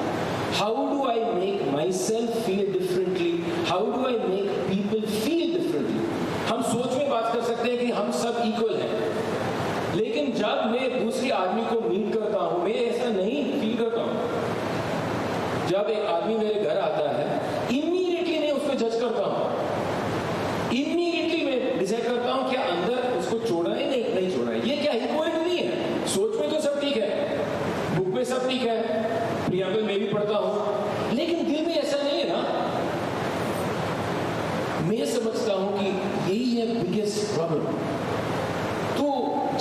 Speaker 5: How do I make my self feel differently, how do I make people feel differently. हम सोच में बात कर सकते हैं कि हम सब इक्वल हैं, लेकिन जब मैं दूसरे आदमी को मीट करता हूं, मैं ऐसा नहीं फील करता हूं. जब एक आदमी मेरे घर आता है, इमीडिएटली मैं उसको जज करता हूं, इमीडिएटली मैं डिसाइड करता हूं क्या अंदर उसको छोड़ना है, नहीं छोड़ना है. ये क्या इक्वलिटी नहीं है. सोच में तो सब ठीक है, बुक में सब ठीक है, प्रियम्बल में भी पढ़ता हूं, लेकिन दिल में ऐसा नहीं है ना. मैं समझता हूं कि यही है बिगेस्ट प्रॉब्लम. तो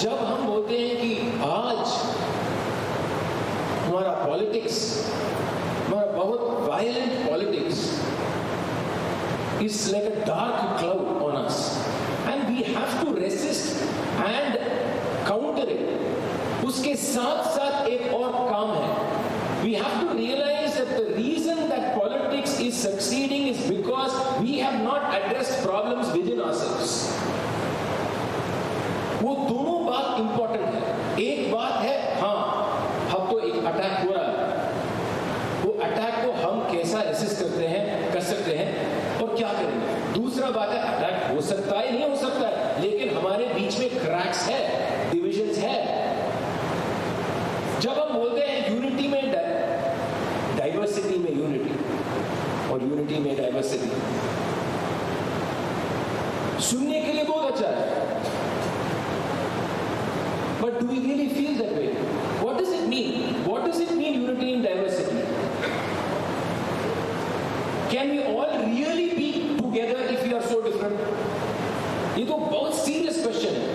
Speaker 5: जब हम बोलते हैं कि आज हमारा पॉलिटिक्स, हमारा बहुत violent politics is like a dark cloud on us, and we have to resist and counter it. उसके साथ साथ एक और काम है. We have to realize that the reason that politics is succeeding is because we have not addressed problems within ourselves. वो दोनों बात इंपॉर्टेंट है. एक बात है, हाँ हम तो एक अटैक हो रहा है, वो अटैक को हम कैसा रेसिस्ट करते हैं, कर सकते हैं और क्या करेंगे. दूसरा बात है अटैक हो सकता है, नहीं हो सकता है, लेकिन हमारे बीच में क्रैक्स है, डिविजन्स है. जब हम बोलते हैं यूनिटी में डाइवर्सिटी में यूनिटी और यूनिटी में डाइवर्सिटी, सुनने के लिए बहुत अच्छा है, but do we really feel that way? What does it mean? What does it mean unity in diversity? Can we all really be together if we are so different? ये तो बहुत सीरियस क्वेश्चन है.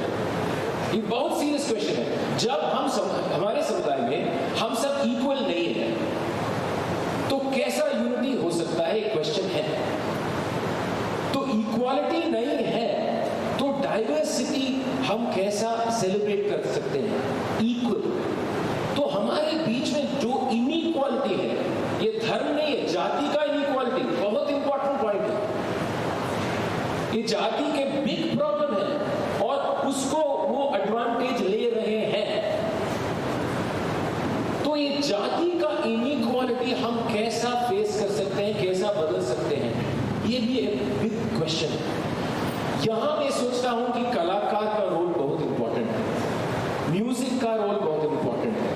Speaker 5: ये बहुत serious question है. जब हम हमारे समुदाय में हम सब इक्वल नहीं है, तो कैसा यूनिटी हो सकता है? एक क्वेश्चन है. तो इक्वालिटी नहीं है तो डाइवर्सिटी हम कैसा सेलिब्रेट कर सकते हैं? इक्वल. तो हमारे बीच में जो इनइक्वालिटी है, ये धर्म नहीं है, जाति का इनइक्वालिटी बहुत इंपॉर्टेंट पॉइंट है. ये जाति के बिग प्रॉब्लम है और उसको वो एडवांटेज ले रहे हैं. तो ये जाति का इनइक्वालिटी हम कैसा फेस कर सकते हैं, कैसा बदल सकते हैं, ये भी एक बिग क्वेश्चन है. यहां मैं सोचता हूं कि कलाकार का रोल बहुत इंपॉर्टेंट है. म्यूजिक का रोल बहुत इंपॉर्टेंट है,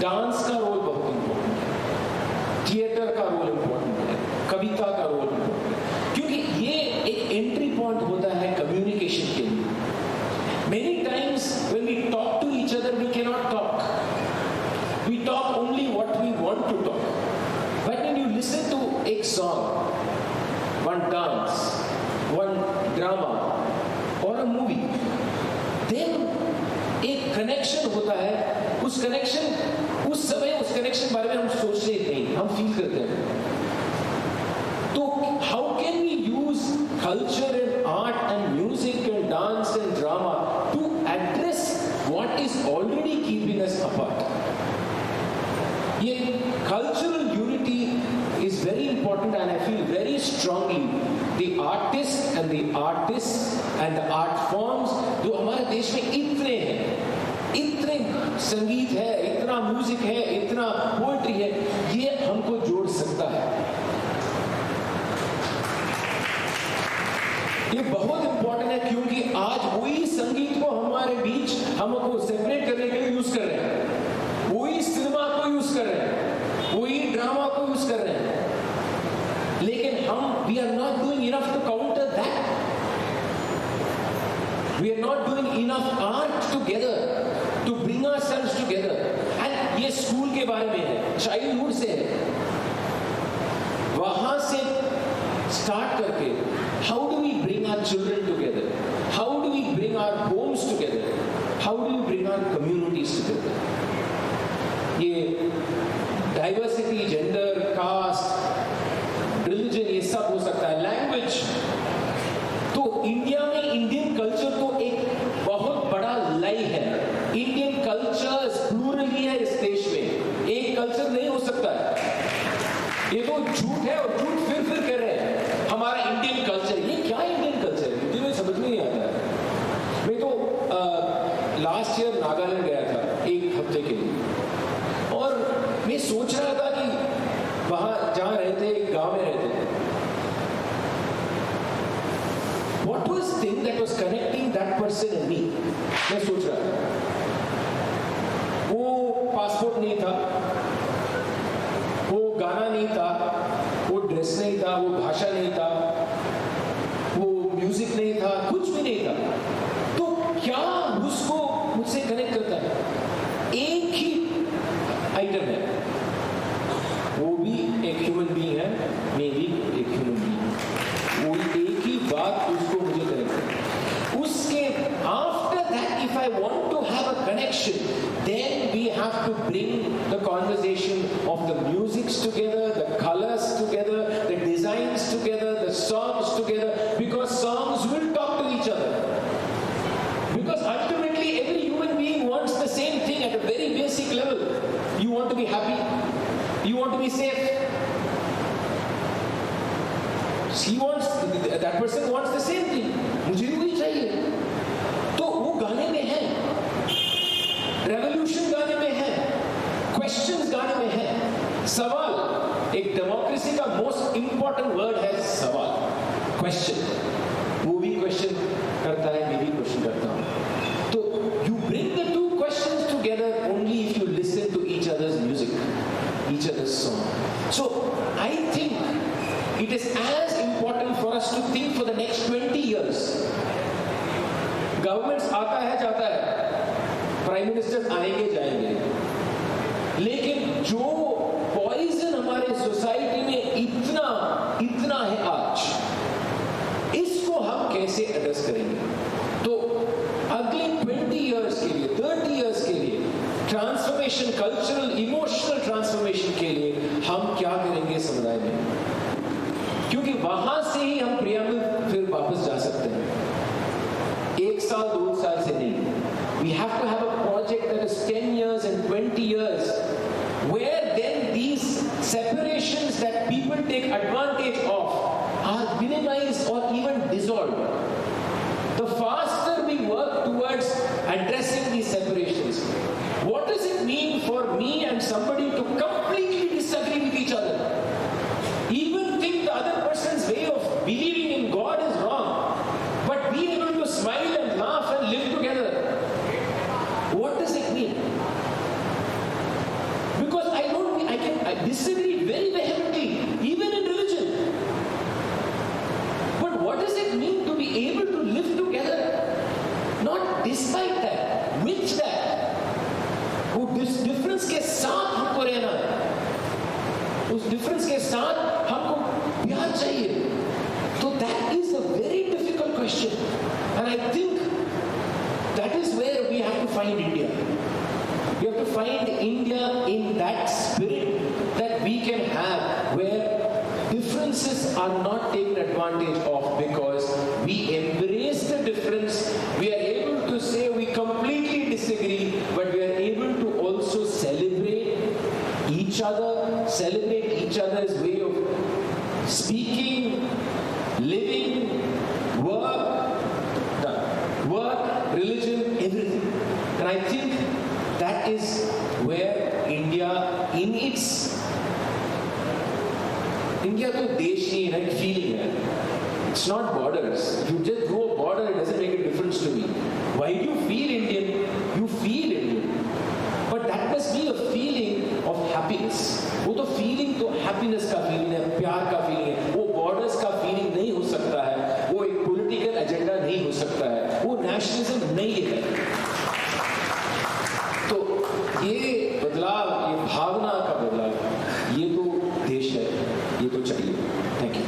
Speaker 5: डांस का रोल बहुत इंपॉर्टेंट है, थिएटर का रोल इंपॉर्टेंट है, कविता का रोल इंपॉर्टेंट है, क्योंकि ये एक एंट्री पॉइंट होता है कम्युनिकेशन के लिए। Many times when we talk to each other, we cannot talk. We talk only what we want to talk. But when you listen to a song, one dance, one drama or a movie, then एक connection होता है। उस connection उस समय उस connection बारे में हम सोचते नहीं, हम फील करते हैं। तो how can we use culture and art and music and dance and drama to address what is already keeping us apart? ये cultural unity is very important, and I feel very strongly the artists and the art forms जो हमारे देश में इतने हैं, इतने संगीत है, इतना म्यूजिक है, इतना पोएट्री है, ये हमको जोड़ सकता है। ये बहुत इंपॉर्टेंट है, क्योंकि आज वही संगीत को हमारे बीच हमको सेपरेट करने के लिए यूज कर रहे हैं, वही सिनेमा को यूज कर रहे हैं, वही ड्रामा को यूज कर रहे हैं, लेकिन हम we are not doing enough to counter that. We are not doing enough art together to bring ourselves together. And ये स्कूल के बारे में है, चाइल्डहुड से है, वहां से स्टार्ट करके how do we bring our children together, how do we bring our homes together, how do we bring our communities together? ये diversity, gender, caste, religion, ये सब हो सकता है, language। तो इंडिया में इंडियन कल्चर तो एक बहुत बड़ा लाई है। इंडियन कल्चर प्लूरल ही है इस देश में, एक कल्चर नहीं हो सकता है। ये तो झूठ है और झूठ फिर कह रहे हैं हमारा इंडियन कल्चर। ये क्या इंडियन कल्चर है, मुझे समझ में नहीं आता है। मैं तो लास्ट ईयर नागालैंड गया था एक हफ्ते के लिए, और मैं सोच रहा था कि वहां जहां रहते, एक गांव में रहते, what was thing that was connecting that person and me. मैं सोच रहा था, वो पासपोर्ट नहीं था, वो गाना नहीं था, वो ड्रेस नहीं था, वो भाषा नहीं था, वो म्यूजिक नहीं था, कुछ भी नहीं था। तो क्या उसको मुझसे कनेक्ट करता है? एक ही आइटम है, वो भी एक ह्यूमन बीइंग है, मैं भी एक ह्यूमन बीइंग, वो एक ही बात उसको मुझे कनेक्ट करता। उसके after that if I want to have a connection, then we have to bring the conversation of the musics together, the colors together, the designs together, the songs together, because songs will talk to each other. Because ultimately every human being wants the same thing at a very basic level. You want to be happy, you want to be safe. That person wants the same thing. मुझे भी वही चाहिए। तो वो गाने में है, revolution गाने में है, क्वेश्चंस गाने में है, सवाल। एक डेमोक्रेसी का मोस्ट इंपॉर्टेंट वर्ड है सवाल, क्वेश्चन। वो भी क्वेश्चन करता है, मैं भी क्वेश्चन करता हूं। तो you bring the two questions together only if you listen to each other's music, each other's song. So I think it is as important for us to think for the next 20 years। Governments आता है जाता है, prime minister आएंगे जाएंगे, लेकिन जो poison हमारे society में इतना है आज, इसको हम कैसे एड्रेस करेंगे? तो अगले 20 years के लिए, 30 years के लिए ट्रांसफॉर्मेशन, कल्चरल इमोशनल ट्रांसफॉर्मेशन के लिए हम क्या करेंगे समुदाय में? क्योंकि वहां से ही हम प्रियम्बल फिर वापस जा सकते हैं, 1 साल 2 साल से नहीं। We have to have a project that is 10 years and 20 years, where then these separations that people take advantage of are minimized or even dissolved. The faster we work towards addressing these separations, what does it mean for me and somebody to completely disagree with each other? Even think the other person's way of believing in God is wrong, but be able to smile and laugh and live together. What does it mean? disagree very vehemently, even in religion. But what does it mean to be able to live together? Not despite that, with that. वो difference के साथ हमको रहना है, उस difference के साथ हमको प्यार चाहिए. So that is a very difficult question, and I think that is where we have to find India. We have to find India in that spirit that we can have, where differences are not taken advantage of because we embrace the difference. We are able to say we completely disagree, but we are able to also celebrate each other's way of speaking, living, work, religion, everything. And I think that is where India तो देश नहीं है, एक feeling है. It's not borders. If you just draw a border, it doesn't make a difference to me. Why do you feel Indian? You feel Indian. But that must be a feeling of happiness. वो तो feeling तो happiness का feeling है, प्यार का feeling है. वो borders का feeling नहीं हो सकता है. वो एक political agenda नहीं हो सकता है. वो nationalism नहीं है. तो ये बदलाव, ये भावना का बदलाव, ये तो देश है, ये तो चाहिए. Thank you.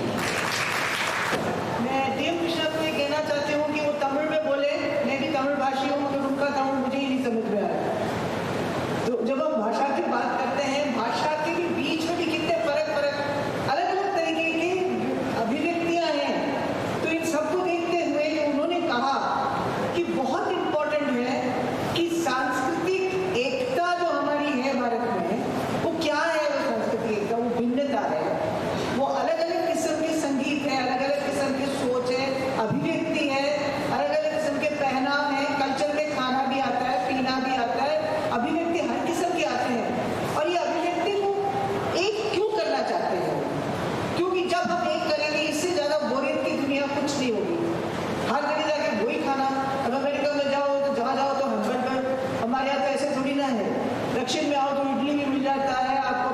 Speaker 2: मैं DM कृष्णा को ये कहना चाहती हूँ कि वो तमिल में बोले. मैं भी तमिल भाषी हूँ, मगर उनका तमिल मुझे ही नहीं समझ में आया. तो जब हम भाषा की बात करते हैं, भाषा के भी बीच में भी कितने अलग अलग तरीके की अभिव्यक्तियां हैं. तो इन सबको देखते हुए उन्होंने कहा कि बहुत इम्पोर्टेंट है कि सांस्कृतिक एकता जो हमारी है भारत में, वो क्या है? वो सांस्कृतिक एकता, वो भिन्नता है, वो अलग अलग किस्म के संगीत है, अलग अलग किस्म की सोच है, अभिव्यक्ति है, अलग अलग किस्म के पहनाव है, कल्चर में खाना भी आता है, पीना भी आता है, अभिव्यक्ति हर किस्म के आते हैं. और ये अभिव्यक्ति को एक क्यों करना चाहते हैं? क्योंकि जब हम एक करेंगे, इससे ज्यादा बोरियत की दुनिया कुछ नहीं होगी. हर जगह जाके वही खाना. अब अमेरिका में जाओ तो जहाँ जाओ तो हम्बर्गर. हमारे यहाँ तो ऐसे थोड़ी ना है. दक्षिण में आओ तो इडली भी मिल जाता है आपको,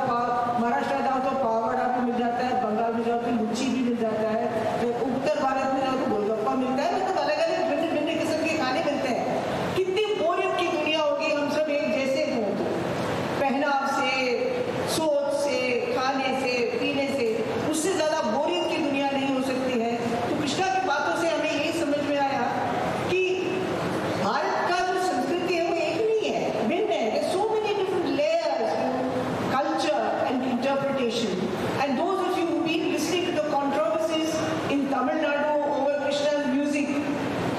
Speaker 2: महाराष्ट्र जाओ तो पावड़ा भी मिल जाता है, बंगाल में जाओ तो लुच्ची भी मिल जाता है, तो उत्तर भारत में जाओ तो गोलगप्पा मिलता है. मतलब अलग अलग भिन्न भिन्न किस्म के खाने मिलते हैं. कितनी बोरियत की दुनिया होगी हम सब एक जैसे हों तो. पहनाव से, सोच से, खाने से, पीने से, उससे ज्यादा बोरियत की दुनिया नहीं हो सकती है. तो कृष्णा की बातों से हमें यही समझ में आया कि भारत का जो संस्कृति है वो एक नहीं है, भिन्न है. There's so many different layers to culture and interpretation. And those of you who've been listening to the controversies in Tamil Nadu over Krishna's music,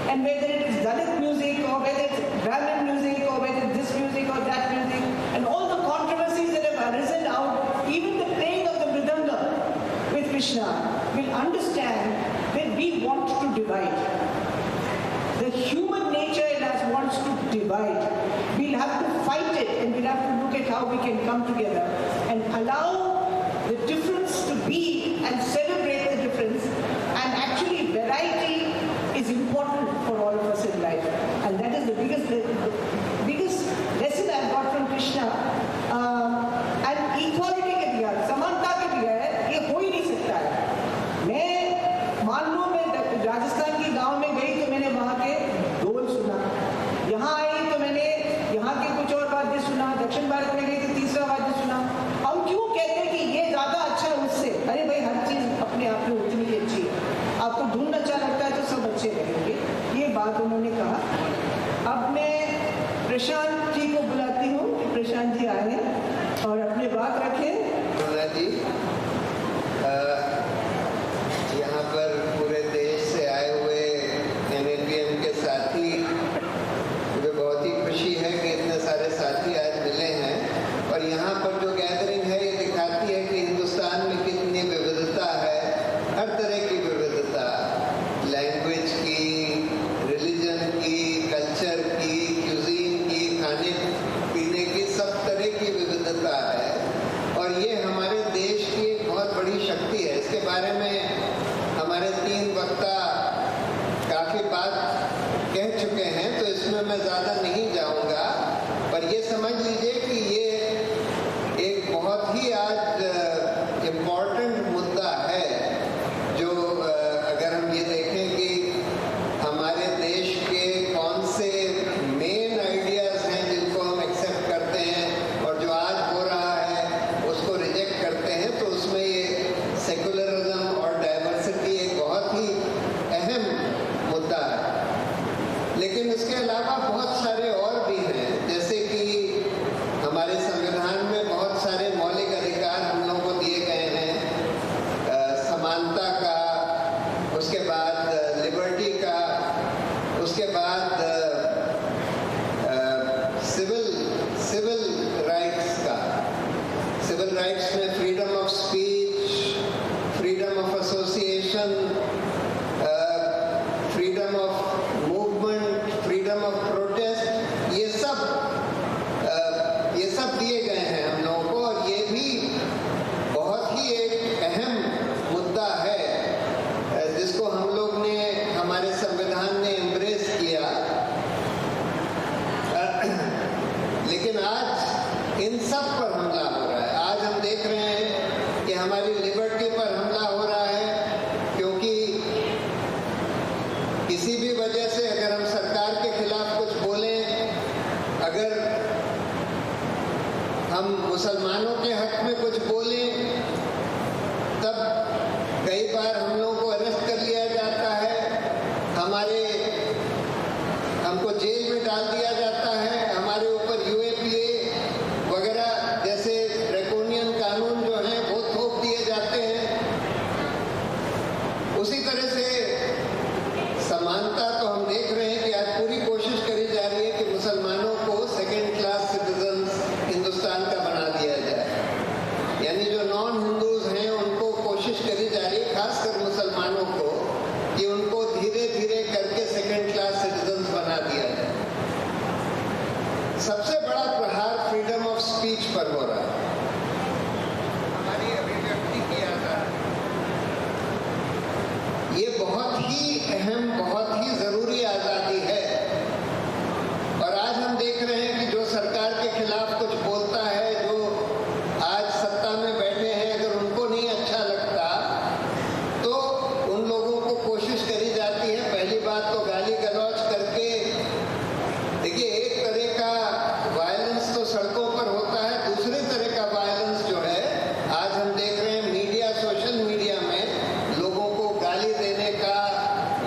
Speaker 2: and whether it is Dalit music or whether it's Brahmin music or whether it's this music or that music, and all the controversies that have arisen out, even the playing of the mridanga with Krishna, will understand that we want to divide. The human nature in us wants to divide. We'll have to fight it, and we'll have to look at how we can come together and allow the difference to be and celebrate the difference. And actually variety is important for all of us in life. And that is the biggest lesson I've got from Krishna. And equality के बगैर, समानता के बगैर ये हो ही नहीं सकता है. मैं मान लो मैं राजस्थान के गांव में गई तो मैंने वहाँ के ढोल सुना. यहाँ आई तो मैंने यहाँ के कुछ और वाद्य सुना. दक्षिण भारत में गई तो तीसरा वाद्य सुना. हम क्यों कहते हैं कि ये ज्यादा अच्छा है उससे? अरे भाई, हर चीज अपने आप में उतनी ही अच्छी है. आपको धुन अच्छा लगता है तो सब अच्छे लगेंगे. ये बात उन्होंने कहा. अब मैं प्रशांत जी को बुलाती हूँ कि प्रशांत जी आए और अपनी बात रखें.
Speaker 6: जी, यहाँ पर पूरे देश से आए हुए NLPM के साथी, मुझे बहुत ही खुशी है कि इतने सारे साथी आज मिले हैं. और यहाँ पर जो गैदरिंग है ये दिखाती है कि हिंदुस्तान में कितनी विविधता है, हर तरह की विविधता, लैंग्वेज की, रिलीजन की, कल्चर की, क्यूजीन की, खाने पीने की, सब तरह की विविधता है. और ये हमारे देश की एक बहुत बड़ी शक्ति है. इसके बारे में हमारे 3 वक्ता काफ़ी बात कह चुके हैं, तो इसमें मैं ज़्यादा नहीं जाऊंगा. पर ये समझ लीजिए कि ये एक बहुत ही आज उसके बाद सिविल राइट्स का, सिविल राइट्स में freedom of speech, freedom of association, freedom of movement, freedom of protest, ये सब दिए गए हैं हम लोगों को। और ये भी बहुत ही एक अहम मुद्दा है जिसको हम लोग ने, हमारे संविधान ने एम्ब्रेस किया। लेकिन आज इन सब पर हमला हो रहा है। आज हम देख रहे हैं कि हमारी लिबर्टी पर हमला हो रहा है, क्योंकि किसी भी वजह से अगर हम सरकार के खिलाफ कुछ बोलें, अगर हम मुसलमानों के हक में कुछ बोलें, तब कई बार हम लोगों को अरेस्ट कर लिया जाता है, हमको जेल में डाल दिया जाता है, हमारे ऊपर यूएपीए वगैरह जैसे ड्रैकोनियन कानून जो हैं वो थोप दिए जाते हैं। उसी तरह से समानता तो हम देख रहे हैं कि आज पूरी कोशिश करी जा रही है कि मुसलमानों को सेकेंड क्लास सिटीजन्स हिंदुस्तान का बना दिया जाए। यानी जो नॉन हिंदूज हैं उनको कोशिश करी जा रही है, खासकर मुसलमानों को, कि उनको धीरे धीरे करके सेकेंड क्लास सिटीजन्स बना दिया जाए। सबसे बड़ा प्रहार फ्रीडम ऑफ स्पीच पर हो रहा है। हमारी अभिव्यक्ति की आजादी, ये बहुत ही अहम, बहुत ही जरूरी आजादी है। और आज हम देख रहे हैं कि जो सरकार के खिलाफ कुछ बोलता है, जो आज सत्ता में बैठे हैं, अगर उनको नहीं अच्छा लगता तो उन लोगों को कोशिश करी जाती है, पहली बात तो गाली गलौज करके। देखिए, एक तरह का वायलेंस तो सड़कों पर होता है, दूसरे तरह का वायलेंस जो है आज हम देख रहे हैं मीडिया, सोशल मीडिया में लोगों को गाली देने का,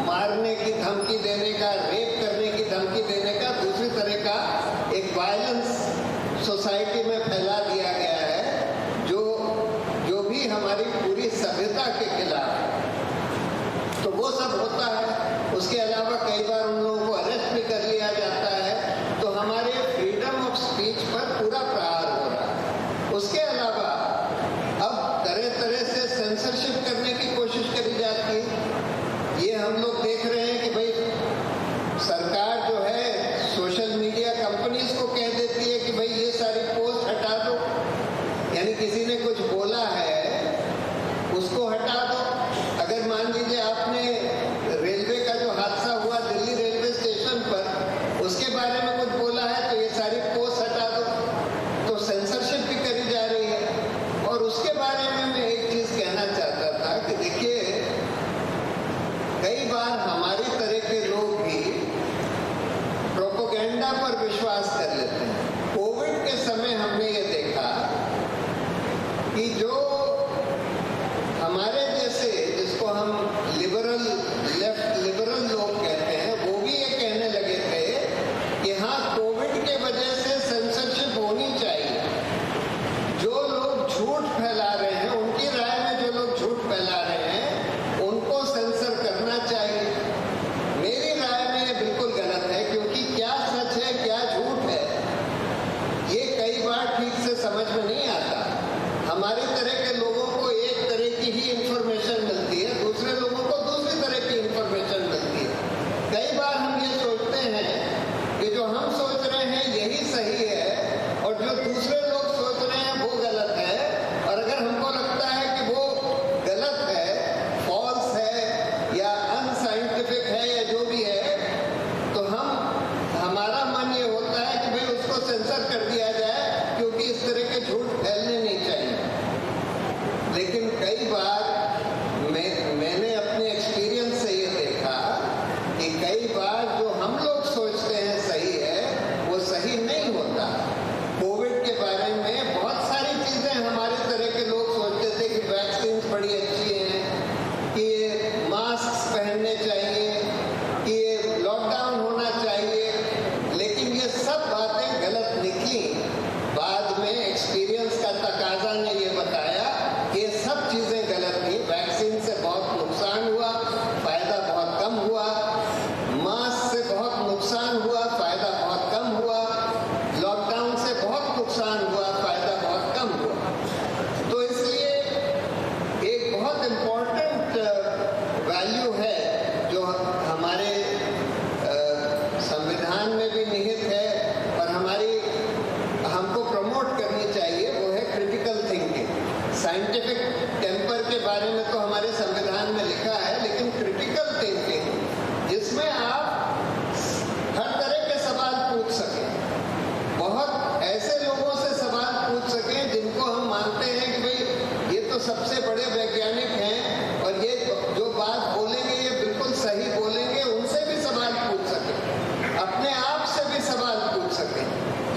Speaker 6: मारने की धमकी देने का, रेप करने की धमकी देने का, दूसरी तरह का एक वायलेंस सोसाइटी में फैला दिया गया है, जो भी हमारी पूरी सभ्यता के खिलाफ। तो वो सब होता है। उसके अलावा कई बार उन लोगों को अरेस्ट भी कर लिया जाता है। तो हमारे फ्रीडम ऑफ स्पीच पर पूरा प्रहार हो रहा है। उसके अलावा अब तरह तरह से सेंसरशिप करने की कोशिश करी जाती है। ये हम लोग देख रहे हैं कि भाई सरकार जो है सोशल मीडिया कंपनीज को कह देती है कि भाई ये सारी पोस्ट हटा दो, यानी किसी ने कुछ बोला है उसको हटा दो। अगर मान लीजिए आपने रेलवे का जो हादसा हुआ दिल्ली रेलवे स्टेशन पर, उसके बारे में कुछ बोला है तो ये सारी पोस्ट हटा दो, तो सेंसरशिप भी करी जा रही है। और उसके बारे में मैं एक चीज कहना चाहता था कि देखिए, कई बार हमारी तरह के लोग भी प्रोपेगेंडा पर विश्वास कर लेते हैं। कोविड के समय हमने ये देखा कि जो हमारे जैसे, जिसको हम लिबरल, लेफ्ट लिबरल लोग कहते हैं, वो भी ये कहने लगे थे कि हाँ, कोविड के वजह से सेंसरशिप होनी चाहिए। जो लोग झूठ फैला रहे हैं, उनकी राय में जो लोग झूठ फैला रहे हैं, उनको सेंसर करना चाहिए। मेरी राय में ये बिल्कुल गलत है, क्योंकि क्या सच है क्या झूठ है ये कई बार ठीक से समझ में नहीं आता। हमारी तरह के लोगों को एक तरह की ही इंफॉर्मेशन मिलती है, दूसरे लोगों को दूसरी तरह की इंफॉर्मेशन मिलती है। कई बार हम ये सोचते हैं कि जो हम सोच रहे हैं यही सही है और जो दूसरे लोग सोच रहे हैं वो गलत है। और अगर हमको लगता है कि वो गलत है, फॉल्स है या अनसाइंटिफिक है या जो भी है, तो हमारा मन ये होता है कि भाई उसको सेंसर कर दिया जाए, क्योंकि इस तरह के झूठ फैलने नहीं चाहिए। लेकिन कई बार मैंने अपने एक्सपीरियंस से ये देखा कि कई बार जो हम लोग सोच साइंटिफिक टेम्पर के बारे में तो हमारे संविधान में लिखा है, लेकिन क्रिटिकल थिंकिंग जिसमें आप हर तरह के सवाल पूछ सकें, बहुत ऐसे लोगों से सवाल पूछ सकें जिनको हम मानते हैं कि भाई ये तो सबसे बड़े वैज्ञानिक हैं और ये जो बात बोलेंगे ये बिल्कुल सही बोलेंगे, उनसे भी सवाल पूछ सकें, अपने आप से भी सवाल पूछ सकें।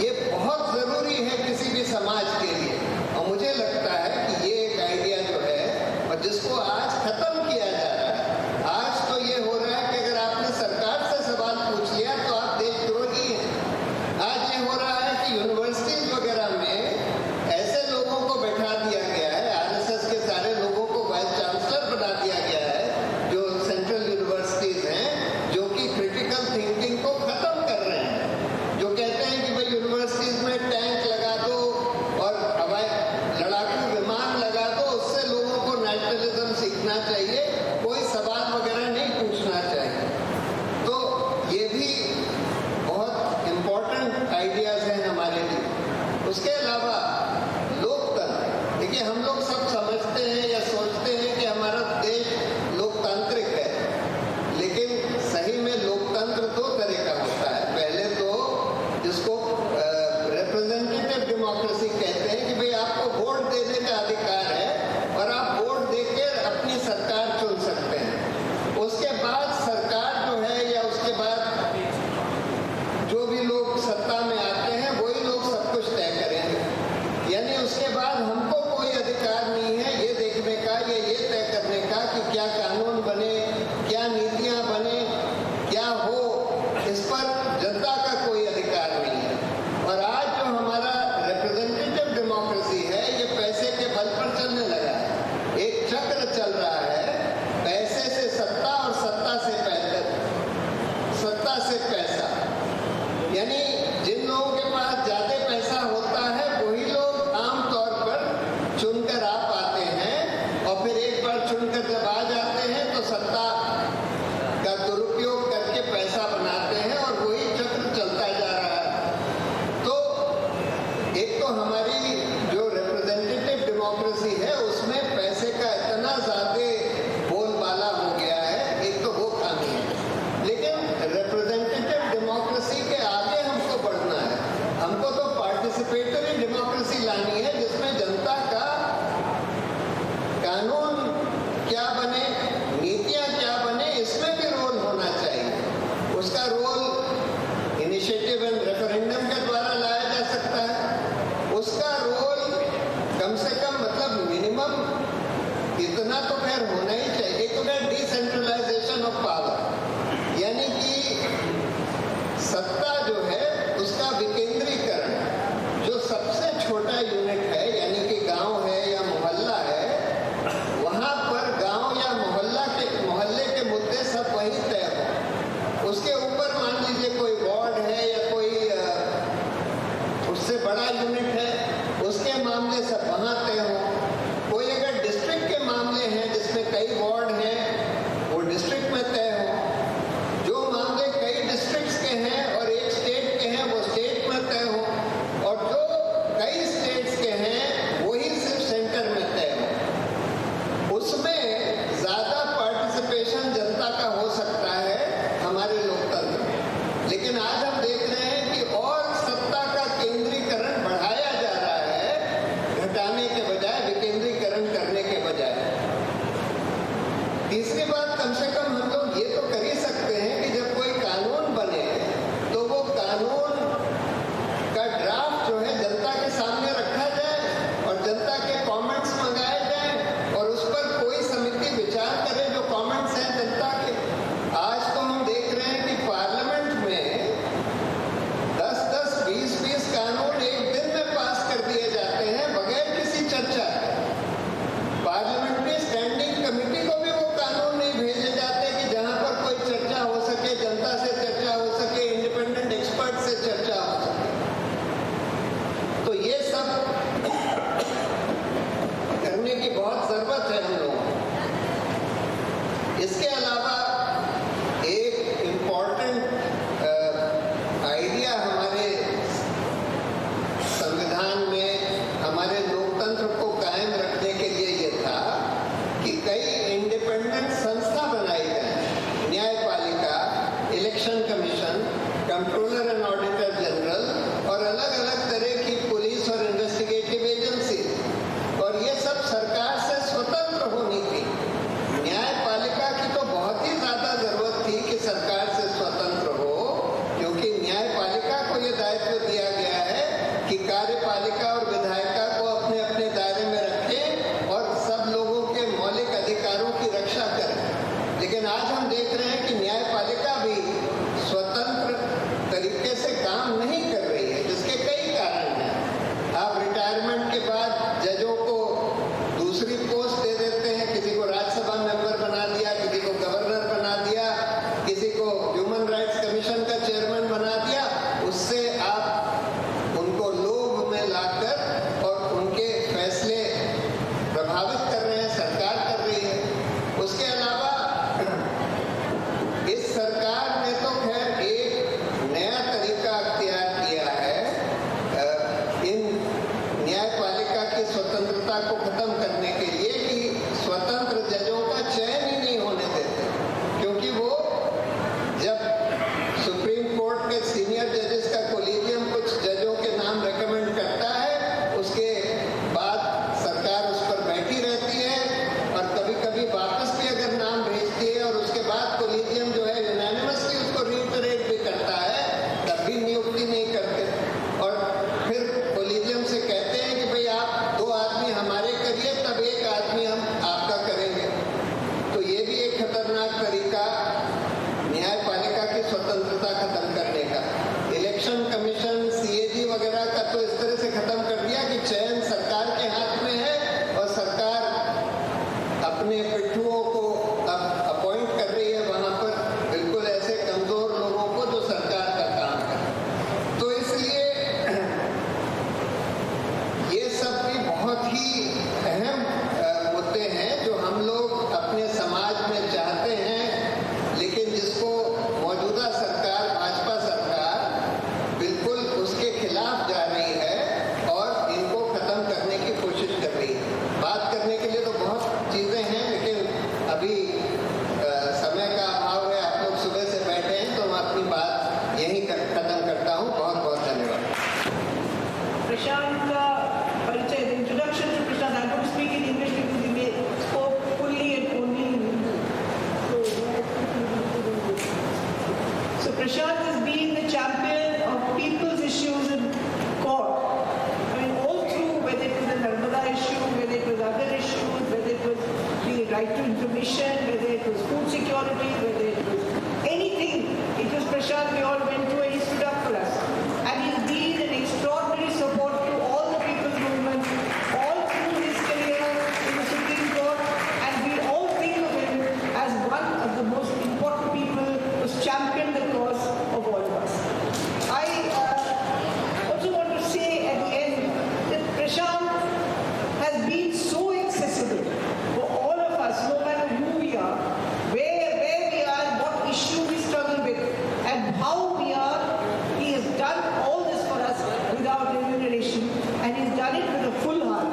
Speaker 6: ये बहुत ज़रूरी है किसी भी समाज के लिए। और मुझे लगता है कि ये एक आइडिया जो है और जिसको आज खत्म किया जा रहा है। आज तो ये हो रहा है कि अगर आपने सरकार से सवाल पूछ लिया तो आप देशद्रोही हैं। आज ये हो रहा है कि यूनिवर्सिटीज वगैरह में ऐसे लोगों को बैठा दिया गया है, आरएसएस के सारे लोगों को वाइस चांसलर बना दिया गया है जो सेंट्रल यूनिवर्सिटीज हैं, जो कि क्रिटिकल थिंकिंग को खत्म कर रहे हैं, जो कहते हैं कि भाई यूनिवर्सिटीज में टैंक लगा दो और हवाई लड़ाकू विमान लगा दो, उससे लोगों को नेशनलिज्म सीखना चाहिए, कोई सवाल वगैरह नहीं पूछना चाहिए। तो ये भी बहुत इम्पोर्टेंट आइडियाज हैं हमारे लिए। उसके अलावा लोकतंत्र, देखिए हम लोग सब समझते हैं या सोचते हैं कि हमारा देश लोकतांत्रिक है, लेकिन सही में लोकतंत्र दो तरह का होता है। पहले तो जिसको रिप्रेजेंटेटिव डेमोक्रेसी कहते हैं कि भाई आपको वोट देने का अधिकार है और आप वोट देकर अपनी सरकार चुन सकते हैं। उसके बाद सरकार जो है या उसके बाद जो भी लोग सत्ता में आते हैं वही लोग सब कुछ तय करेंगे। यानी उसके बाद हमको कोई अधिकार नहीं है ये देखने का या ये तय करने का कि क्या कानून बने, क्या नीतियां बने, क्या हो, इस पर जनता का कोई अधिकार नहीं है। और आज जो हमारा रिप्रेजेंटेटिव डेमोक्रेसी है ये पैसे के बल पर चलने लगा है। एक चक्र चल रहा है, पैसे से सत्ता और सत्ता से पैसा। यानी जिन लोगों के पास ज्यादा पैसा होता है वही लोग आमतौर पर चुनकर आ पाते हैं और फिर एक बार चुनकर जब आ जाते हैं तो सत्ता का दुरुपयोग करके पैसा बनाते हैं और वही चक्र चलता जा रहा है। तो एक तो हमारी जो रिप्रेजेंटेटिव डेमोक्रेसी है उसमें पैसे का इतना ज्यादा बोलबाला हो गया है, एक तो वो खामी है। लेकिन रिप्रेजेंटेटिव डेमोक्रेसी के आगे हमको बढ़ना है, हमको तो पार्टिसिपेटरी डेमोक्रेसी लानी है जिसमें जनता का कानून क्या बने, नीतियां क्या बने, इसमें भी रोल होना चाहिए। उसका रोल इनिशिएटिव एंड रेफरेंडम के द्वारा लाया जा सकता है। उसका रोल कम से कम मतलब मिनिमम इतना तो खैर होना ही चाहिए। एक तो है डिसेंट्रलाइजेशन ऑफ पावर, यानी कि सत्ता जो है उसका विकेंद्रीकरण। जो सबसे छोटा यूनिट है यानी कि गांव है या मोहल्ला है, वहां पर गांव या मोहल्ले के मुद्दे सब वहीं तय हो। उसके ऊपर मान लीजिए कोई वार्ड है या कोई उससे बड़ा यूनिट है, उसके मामले सब वहां तय हो। कोई अगर डिस्ट्रिक्ट के मामले हैं जिसमें कई वार्ड हैं वो डिस्ट्रिक्ट में तय हो। जो मामले कई डिस्ट्रिक्ट्स के हैं और एक स्टेट के हैं वो स्टेट में तय हो। और जो कई स्टेट्स के हैं वही सिर्फ सेंटर में तय हो। उसमें ज्यादा पार्टिसिपेशन जनता का हो सकता है हमारे लोकतंत्र कंट्रोलर एंड ऑडिटर जनरल और अलग अलग तरह की पुलिस और इन्वेस्टिगेटिव एजेंसी, और ये सब सरकार से स्वतंत्र होनी थी। न्यायपालिका की तो बहुत ही ज्यादा जरूरत थी कि सरकार से स्वतंत्र हो, क्योंकि न्यायपालिका को ये दायित्व दिया गया है कि कार्यपालिका और विधायिका को अपने अपने दायरे में रखें और सब लोगों के मौलिक अधिकारों की रक्षा करें। लेकिन आज हम देख रहे हैं कि न्यायपालिका भी स्वतंत्र तरीके से काम नहीं कर रही है, जिसके कई कारण हैं। आप रिटायरमेंट के बाद जजों को दूसरी पोस्ट दे देते हैं, किसी को राज्यसभा मेंबर बना दिया, किसी को गवर्नर बना दिया, किसी को ह्यूमन राइट्स कमीशन का चेयरमैन बना दिया। उससे आप उनको लोभ में लाकर और उनके फैसले प्रभावित कर रहे हैं, सरकार कर रही है। उसके अलावा इस सरकार ने तो खैर एक नया तरीका अख्तियार किया है इन न्यायपालिका की स्वतंत्रता को खत्म करने के लिए कि स्वतंत्र जजों का चयन ही नहीं होने देते, क्योंकि वो जब सुप्रीम कोर्ट के सीनियर जजेस का कोलिजियम कुछ जजों के नाम रेकमेंड करता है, उसके बाद सरकार उस पर बैठी रहती है और कभी कभी वापस भी अगर नाम भेजती है और उसके बाद कोलिजियम जो है यूनानिमसली उसको रिइटरेट भी करता है, तब भी नियुक्ति नहीं करते। और फिर कोलिजियम से कहते हैं कि भाई आप 2 आदमी हमारे करिए, तब 1 आदमी हम आपका करेंगे। तो ये भी एक खतरनाक तरीका न्यायपालिका की स्वतंत्रता खत्म करने का। इलेक्शन कमीशन, सीएजी वगैरह का तो इस तरह से खत्म कर दिया कि चयन सरकार के हाथ में है और सरकार अपने पिट्ठुओं को अब अपॉइंट कर रही है वहां पर, बिल्कुल ऐसे कमजोर लोगों को जो सरकार का काम करे। तो इसलिए ये सब भी बहुत ही अहम मुद्दे हैं जो हम लोग अपने समाज में चाहते हैं, लेकिन जिसको मौजूदा सरकार, भाजपा सरकार बिल्कुल उसके खिलाफ जा रही है और इनको खत्म करने की कोशिश कर रही है। बात करने के लिए तो बहुत चीजें हैं, लेकिन अभी समय का अभाव है। आप लोग सुबह से बैठे हैं तो मैं अपनी बात यहीं खत्म करता हूँ। बहुत बहुत धन्यवाद।
Speaker 2: Prashant का परिचय, the introduction to Prashant. I'm going to speak in English because he spoke fully and only in English. So Prashant has been the champion of people's issues in court. I mean, all through, whether it was the Narmada issue, whether it was other issues, whether it was the right to information, whether it was food security, whether it was anything, it was Prashant. We all went to and he stood up for us. And he's been an extraordinary support to all the people's movement, all through his career in the Supreme Court, and we all think of him as one of the most important people who's championed the cause of all of us. I also want to say at the end that Prashant has been so accessible for all of us, no matter who we are, where we are, what issue we struggle with, and how we are. He has done all this for us without remuneration, and he's done it with a full heart.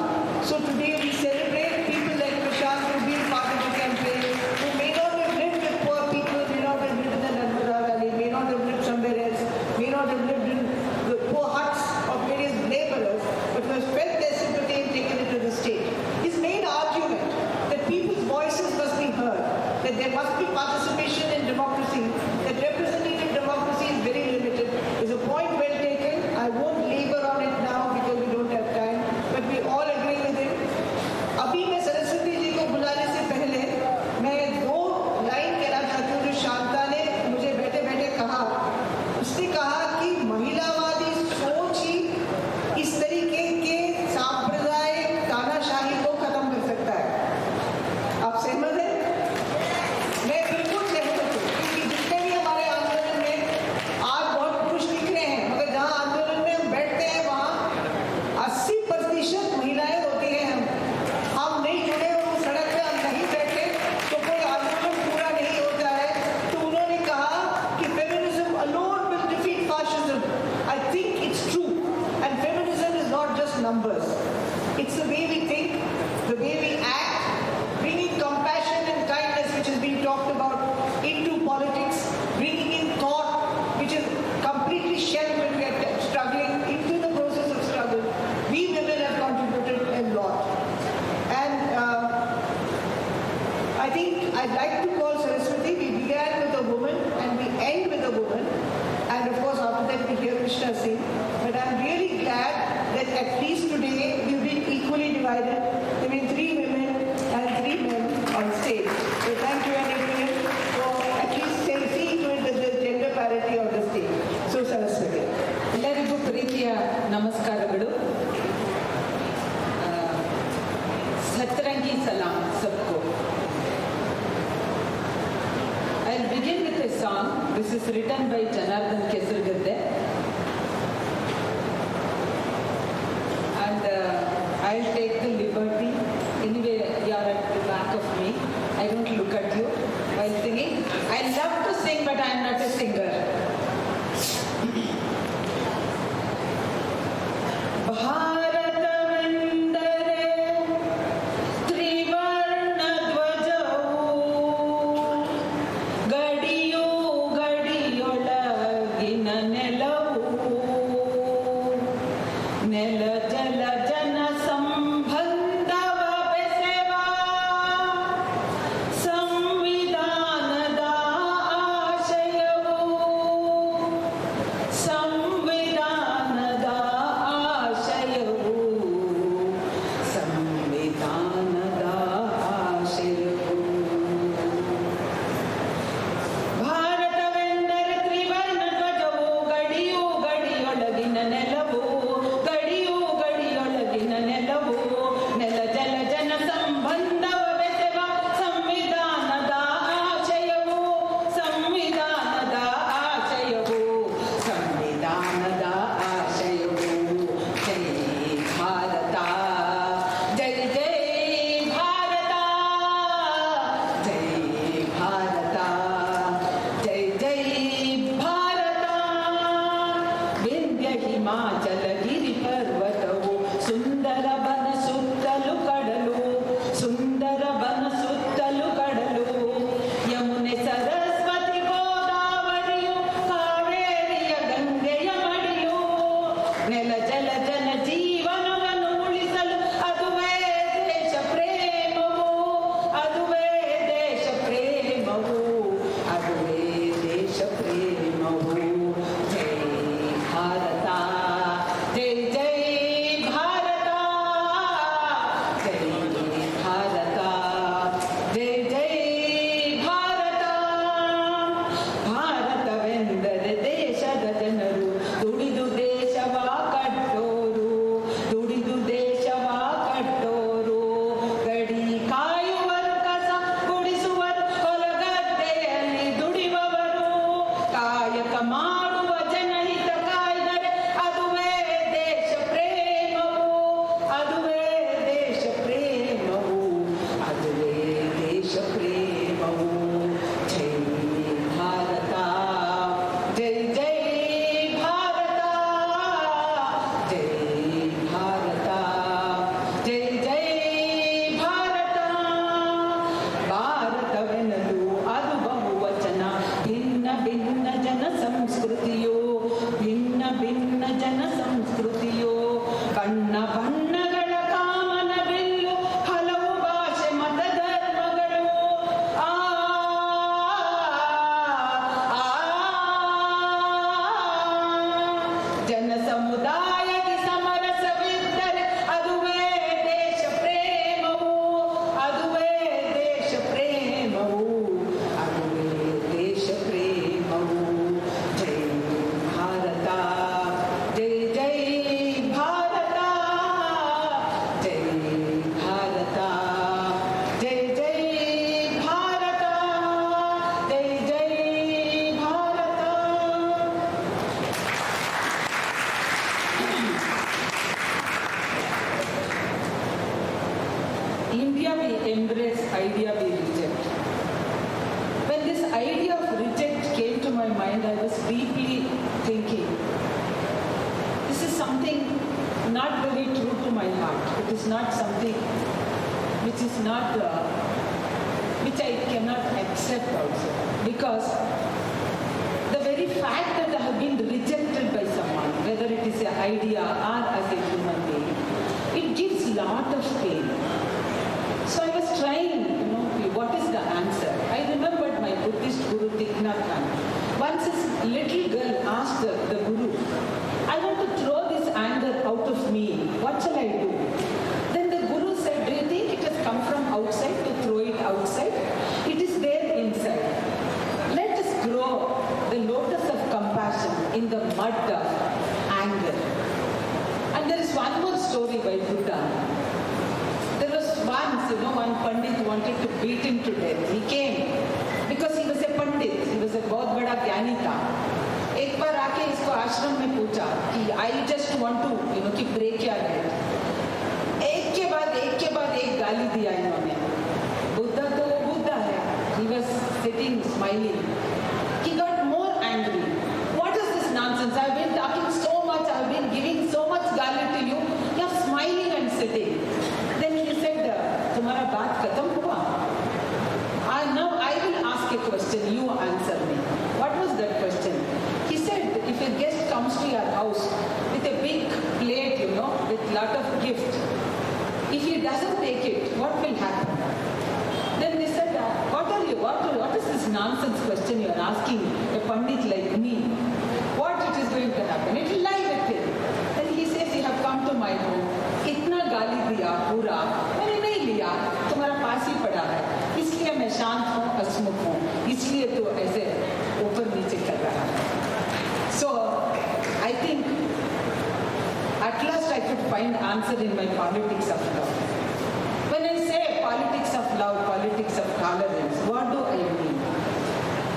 Speaker 2: So today we celebrate people like Prashant who have been part of the campaign, who may not have lived with poor people, may not have lived in the Narmada Valley, may not have lived somewhere else, may not have lived in the poor huts of various laborers, but who has felt their sympathy and taken it to the state. His main argument that people's voices must be heard, that there must be participation in democracy, that representative democracy is very limited, is a point well taken. I won't labor on it now because we don't have time, but we all agree with him. अभी मैं सरस्वती जी को बुलाने से पहले मैं 2 line कहना चाहती हूँ जो शांता ने मुझे बैठे बैठे कहा। उसने कहा कि महिलावादी सोच ही इस तरीके के सांप्रदायिक तानाशाही को खत्म कर सकता है। आप सहमत हैं? मैं बिल्कुल सहमत हूँ, क्योंकि जितने भी हमारे आंदोलन में आज बहुत कुछ लिख रहे हैं, मगर जहाँ आंदोलन में हम बैठते हैं वहाँ 80% महिलाएं होती हैं। हम नहीं जुड़े और उस सड़क पे हम नहीं बैठे तो कोई आंदोलन पूरा नहीं होता है। तो उन्होंने कहा कि feminism alone will defeat fascism. I think it's true, and feminism is not just numbers. It's the way we think, the way we act, bringing compassion and kindness, which has been talked about, into politics, bringing in thought, which is complete
Speaker 7: is written by Janardhan Kesargadde. And I'll take the liberty. Anyway, you are at the back of me. I don't look at you while singing. I love to sing, but I am not a singer. ಭಾರತವೆಂದರೆ ತ್ರಿವರ್ಣ ಧ್ವಜವು ಗಡಿಯು ಗಡಿಯೊಳಗಿನ ನೆಲವು ನೆಲ ಜಲ ಜನ ಸಂಬಂಧವ ಬೆಸೆವ ಸಂವಿಧಾನದ ಆಶಯವು ಸಂವಿಧಾನದ ಆಶಯವು ಸಂವಿಧಾನದ ಆಶಯವು ಭಾರತವೆಂದರೆ ತ್ರಿವರ್ಣ ಧ್ವಜವು ಗಡಿಯು ಗಡಿಯೊಳಗಿನ ನೆಲವು ಗಡಿಯು ಗಡಿಯೊಳಗಿನ ನೆಲವು ನೆಲ ಜಲ ಜನ ಸಂಬಂಧವ ಬೆಸೆವ ಸಂವಿಧಾನದ ಆಶಯವು ಸಂವಿಧಾನದ ಆಶಯವು ಸಂವಿಧಾನದ ಆಶಯವು ಜೈ ಭಾರತ ಜೈ ಜೈ ಭಾರತ ಜೈ ಭಾರತ ಜೈ ಜೈ ಭಾರತ ವಿಂಧ್ಯ ಹಿಮಾಚಲ ಗಿರಿ ಪರ್ವತವು ಸುಂದರ ಬನ ಸುತ್ತಲು ಕಡಲು ಸುಂದರ ಬನ ಸುತ್ತಲು ಕಡಲು ಯಮುನೆ ಸರಸ್ವತಿ ಗೋದಾವರಿಯು ಕಾವೇರಿಯ ಗಂಗೆಯ ಮಡಿಲು ನೆಲ ಜಲ ಜನ ಜೀವನವನ್ನು ಉಳಿಸಲು ಅದುವೇ ದೇಶ ಪ್ರೇಮವು ಅದುವೇ ದೇಶ ಪ್ರೇಮವು ಅದುವೇ ದೇಶ ಪ್ರೇಮವು ಜೈ ಭಾರತ ಜೈ ಜೈ ಭಾರತ ಜೈ ಭಾರತ ಜೈ ಜೈ ಭಾರತ ಭಾರತವೆಂದರೆ ದೇಶದ ಜನರು ದುಡಿದು ದೇಶವ ಕಟ್ಟೋರು ದುಡಿದು ದೇಶವ ಕಟ್ಟೋರು ಗಡಿ ಕಾಯುವರು ಕಸ ಗುಡಿಸುವರು ಹೊಲಗದ್ದೆಯಲ್ಲಿ ದುಡಿಯುವವರು ಕಾಯಕ ಮಾಡುವ ಜನಹಿತ ಕಾಯ್ದರೆ ಅದುವೇ ದೇಶ ಪ್ರೇಮವು ಅದುವೇ ದೇಶ ಪ್ರೇಮವು ಅದುವೇ ದೇಶ ಪ್ರೇಮವು ಜೈ ಭಾರತ ಜೈ ಜೈ ಭಾರತ ಜೈ ಭಾರತ ಜೈ ಜೈ ಭಾರತ ಭಾರತವೆನ್ನಲು ಅದು ಬಹುವಚನ ಭಿನ್ನ ಭಿನ್ನ ಜನ ಸಂಸ್ಕೃತಿಯೋ ಭಿನ್ನ ಭಿನ್ನ ಜನ ಸಂಸ್ಕೃತಿಯೋ ಬಣ್ಣ ಬಣ್ಣಗಳ ಕಾಮನ ಬಿಲ್ಲು ಹಲವು ಭಾಷೆ ಮತ ಧರ್ಮಗಳು ಆ ಜನ ಸಮುದಾಯಕ್ಕೆ ಸಮರಸವಿದ್ದರೆ ಅದುವೇ ದೇಶ ಪ್ರೇಮವು ಅದುವೇ ದೇಶ ಪ್ರೇಮವು ಅದುವೇ ದೇಶ ಪ್ರೇಮವು ಜೈ ಭಾರತ ಜೈ ಜೈ ಭಾರತ ಜೈ ಭಾರತ ಜೈ ಜೈ ಭಾರತ ಜೈ ಜೈ Bharat. India we embrace, idea we reject. When this idea of reject came to my mind, I was deeply thinking, this is something not very true to my heart. It is not something which is not, which I cannot accept also. Because the very fact that I have been rejected by someone, whether it is an idea or as a human being, it gives lot of pain. So I was trying, what is the answer? I remembered my Buddhist guru Thich Nhat Hanh. Once his little girl asked the guru, I want to throw this anger out of me. What shall I do? Then the guru said, do you think it has come from outside to throw it outside? It is there inside. Let us grow the lotus of compassion in the mud of anger. And there is one more story by Buddha. There was once, one Pandit wanted to beat him to death. He came. because he was a pandit, he was a बहुत बड़ा ज्ञानी था. एक बार आके इसको आश्रम में पूछा कि I just want to कि break your head. एक के बाद एक गाली दिया इन्होंने. बुद्धा तो बुद्धा है. He was sitting smiling. He got more angry. What is this nonsense? I've been talking so much, I've been giving so much गाली to you. You're smiling and sitting. Then he said, तुम्हारा बात खत्म हुआ? Now I will ask a question, you answer me. What was that question? He said, if a guest comes to your house with a big plate, with lot of gift, if he doesn't take it, what will happen? Then they said, what is this nonsense question you're asking a pandit like me? What it is going to happen? It will lie with him. Then he says, you have come to my home. इतना गाली दिया पूरा मैंने नहीं लिया, तुम्हारा पास ही पड़ा है, इसलिए मैं शांत हूँ, हंसमुख हूँ, इसलिए तो ऐसे ऊपर नीचे कर रहा है. So I think at last I could find answer in my politics of love. When I say politics of love, politics of tolerance, what do I mean?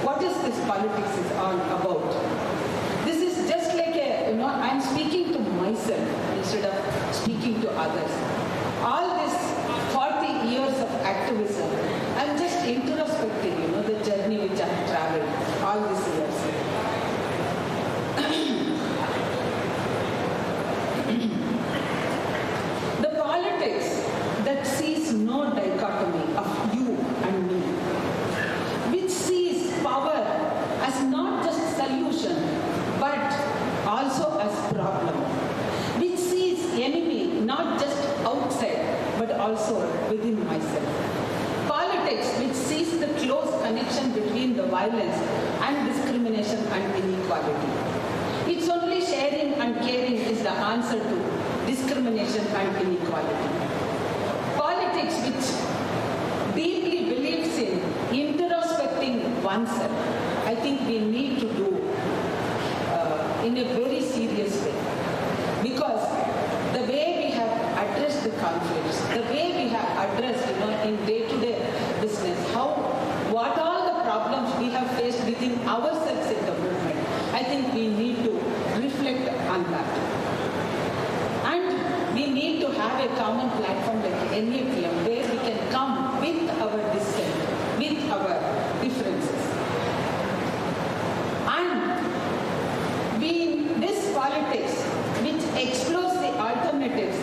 Speaker 7: What is this politics is all about? This is just like I'm speaking to myself instead of speaking to others. All this 40 years of activism, I'm just introspecting, the journey which I have traveled all these years. The politics that sees no dichotomy of you and me, which sees power as not just solution, but also as problem, which sees enemy not just outside, but also within myself. Politics which sees the close connection between the violence and discrimination and inequality. It's only sharing and caring is the answer to discrimination and inequality. Politics which deeply believes in introspecting oneself, I think we need to do in a very serious way. Because the way we have addressed the conflicts, the way we have addressed, in day-to-day business, what all the problems we have faced within ourselves in the movement, I think we need to reflect on that. And we need to have a common platform like NAPM where we can come with our dissent, with our differences. And this politics which explores the alternatives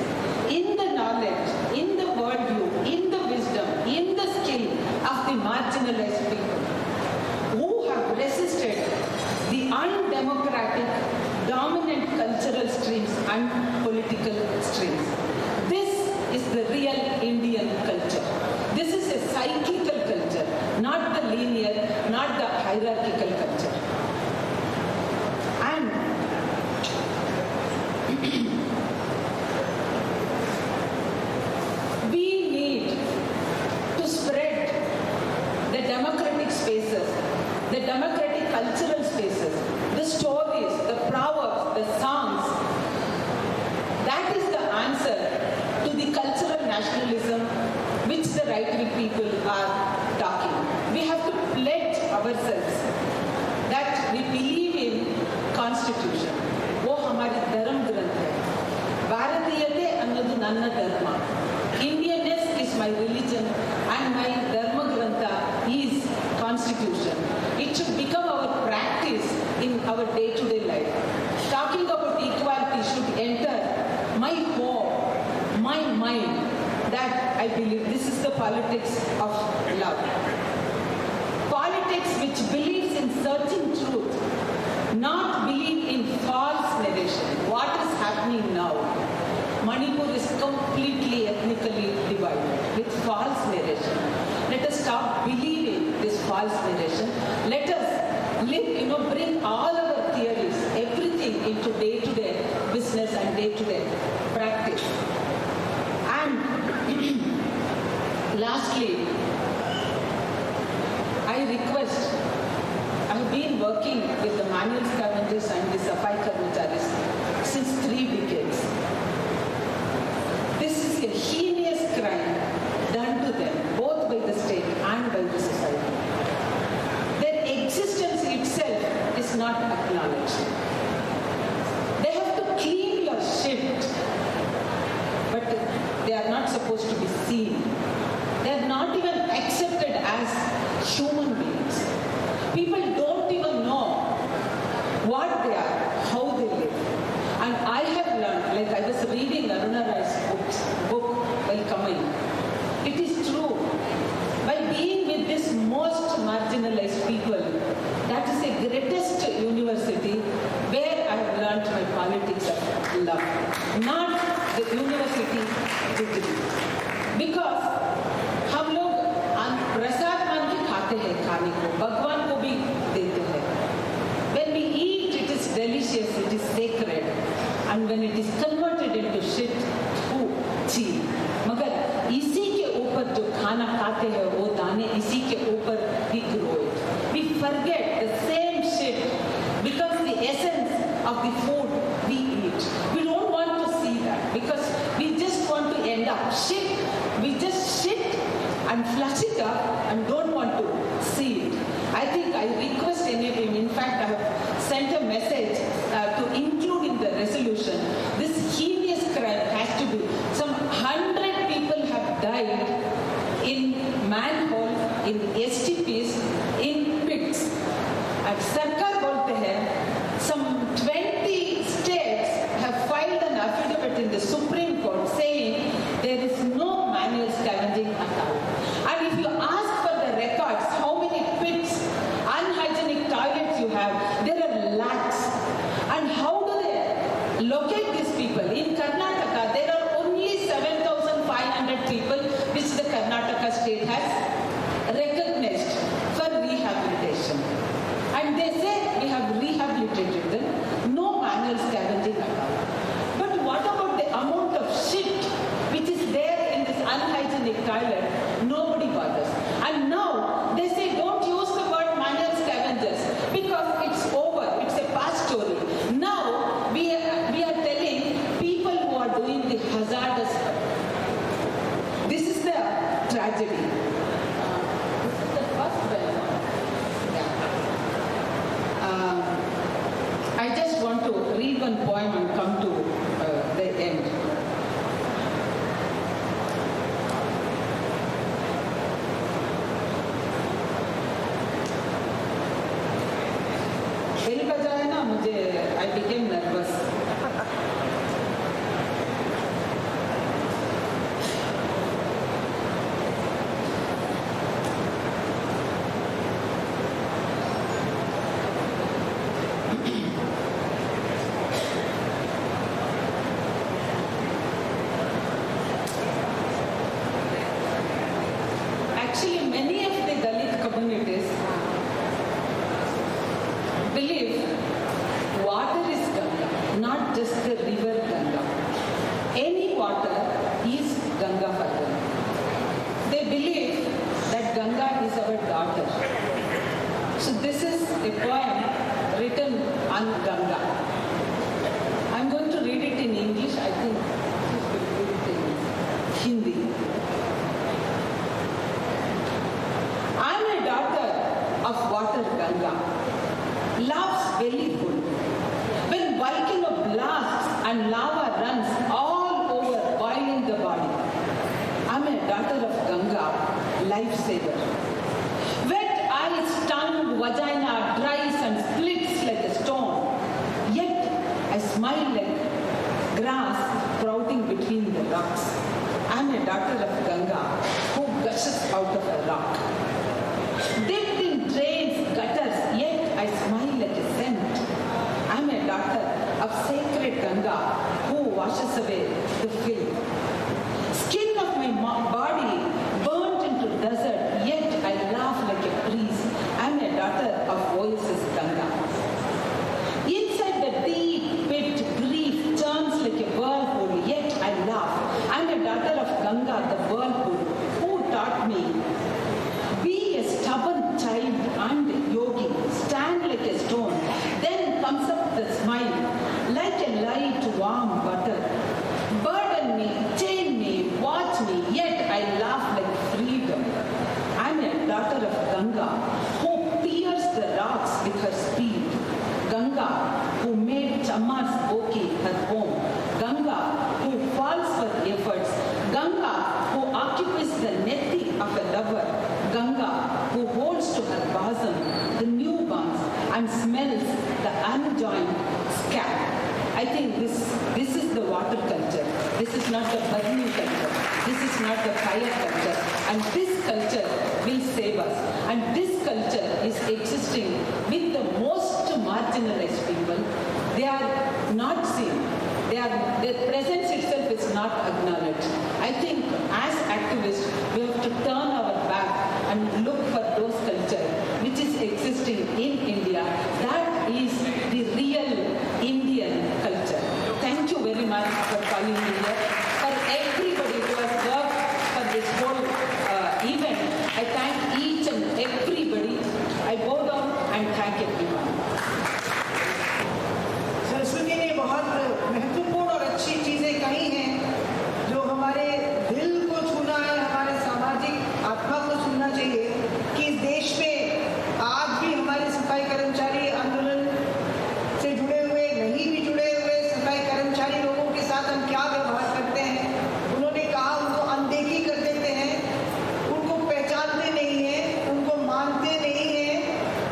Speaker 7: in the knowledge, in the worldview, in the wisdom, in the skill of the marginalized people who have resisted the undemocratic, dominant cultural streams and political streams. This is the real Indian culture. This is a cyclical culture, not the linear, not the hierarchical culture. And we need to spread the democratic spaces, the democratic cultural spaces, the stories, the proverbs, the songs. That is the answer to the cultural nationalism which the right-wing people are talking. We have to pledge ourselves that we believe in Constitution. वो हमारी धर्म ग्रंथ है. भारतीयते अन्नदु नन्न धर्म. Indianness is my religion and my dharma grantha is Constitution. It should become our practice in our day-to-day life. Talking about equality should enter my home, my mind, that I believe this is the politics of love. Politics which believes in searching truth, not believe in false narration. What is happening now? Manipur is completely ethnically divided with false narration. Let us stop believing this false narration. Let us live, bring all our theories, everything into day-to-day business and day-to-day practice. And lastly, I request, I have been working with the manual scavengers and the Safai Karmacharis since 3 decades. This is a heinous crime done to them, both by the state and by the society. and when it is converted into shit, ची, मगर इसी के ऊपर जो खाना खाते हैं वो दाने इसी के ऊपर ही grow it. We forget the same shit becomes the essence of the food we eat. We don't want to see that because we just want to end up shit. We just shit and flush it up and don't want to see it. I think I request NABM, in fact I have sent a message to include in the resolution, this heinous crime has to be, some 100 people have died in manhole, in STPs, in pits. And Sarkar bolte hai, some 20 states have filed an affidavit in the Supreme Court saying there is no manual scavenging at all. And if you ask for the records, how many pits, unhygienic toilets you have, there are lakhs. And how do they locate these people? In Karnataka, there are only 7,500 people which the Karnataka state has recognized for rehabilitation. And they say we have rehabilitated them, no manual scavenging at all. But what about the amount of shit which is there in this unhygienic toilet? Nobody bothers. And now they say don't use the word manual scavengers because it's over, it's a past story. Now we are telling people who are doing the hazardous work. This is the tragedy. This is the first bell. I just want to read one poem and come to the end. Bell बजाए ना मुझे I became nervous. Actually, many of the Dalit communities believe water is Ganga, not just the river Ganga. Any water is Ganga for them. They believe that Ganga is our daughter. So this is a poem written on Ganga. I'm going to read it in English. I think you should read it in Hindi. I'm a daughter of water Ganga, love's belly full. When volcano blasts and lava runs all over, boiling the body. I'm a daughter of Ganga, lifesaver. Wet eyes, tongue, vagina dries and splits like a stone. Yet I smile like grass sprouting between the rocks. I'm a daughter of Ganga who gushes out of a rock. Dipped in drains, gutters, yet I smile like a scent. I'm a daughter of sacred Ganga who washes away the filth. Skin of my body burnt into desert, yet I laugh like a breeze. I'm a daughter of Oasis Ganga. Inside the deep pit, grief churns like a whirlpool, yet I laugh. I'm a daughter of Ganga, the whirlpool, who taught me be a stubborn child and yogi, stand like a stone. Then comes up the smile, like a light warm butter. Burden me, chain me, watch me, yet I laugh like freedom. I'm a daughter of Ganga, who pierced the rocks with her speed. Ganga, who made Chammar's Boki her home. Ganga, who falls for efforts. Ganga, who occupies the nethi of a lover. Ganga, who holds to her bosom the newborns and smells the unjoined scab. I think this is the water culture. This is not the burning culture. This is not the fire culture. And this culture will save us. And this culture is existing with the most marginalized people. They are not seen. Their presence itself is not acknowledged. I think as activists, we have to turn our back and look for those cultures which is existing in India. That is the real Indian culture. Thank you.
Speaker 2: बहुत महत्वपूर्ण और अच्छी चीज़ें कही हैं जो हमारे दिल को छूना है, हमारे सामाजिक आत्मा को छूना चाहिए कि इस देश में आज भी हमारे सफाई कर्मचारी आंदोलन से जुड़े हुए, नहीं भी जुड़े हुए सफाई कर्मचारी लोगों के साथ हम क्या व्यवहार करते हैं। उन्होंने कहा उनको अनदेखी कर देते हैं, उनको पहचानते नहीं हैं, उनको मानते नहीं हैं,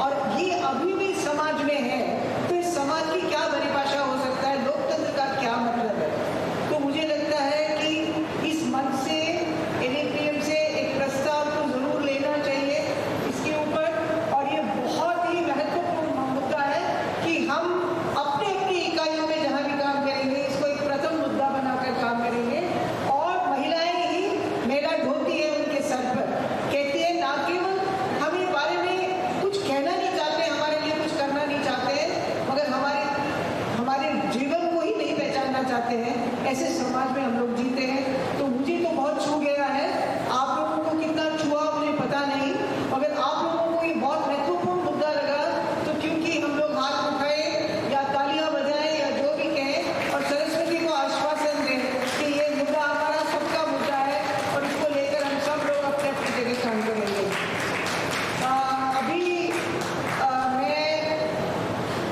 Speaker 2: और ये अभी भी समाज में है। तो इस समाज की क्या परिभाषा हो सकता है, लोकतंत्र का क्या मतलब है। तो मुझे लगता है कि इस मंच से, NAPM से एक प्रस्ताव तो जरूर लेना चाहिए इसके ऊपर, और ये बहुत ही महत्वपूर्ण मुद्दा है कि हम अपने अपनी इकाइयों में जहाँ भी काम करेंगे इसको एक प्रथम मुद्दा बनाकर काम करेंगे। और महिलाएं ही मेरा धोती है उनके सर पर, कहती है ना केवल हम इस बारे में कुछ कहना नहीं चाहते, हमारे लिए कुछ करना नहीं चाहते, मगर हमारे जीवन को ही नहीं पहचानना चाहते हैं। ऐसे समाज में हम लोग जीते हैं। तो मुझे तो बहुत छू गया है, आप लोगों को कितना छुआ मुझे पता नहीं, मगर आप लोगों को ये बहुत महत्वपूर्ण मुद्दा लगा। तो क्योंकि हम लोग हाथ उठाए या तालियां बजाएं या जो भी कहें, और सरस्वती को आश्वासन दें कि ये मुद्दा हमारा सबका मुद्दा है और इसको लेकर हम सब लोग अपने अपनी जगह काम करेंगे। अभी मैं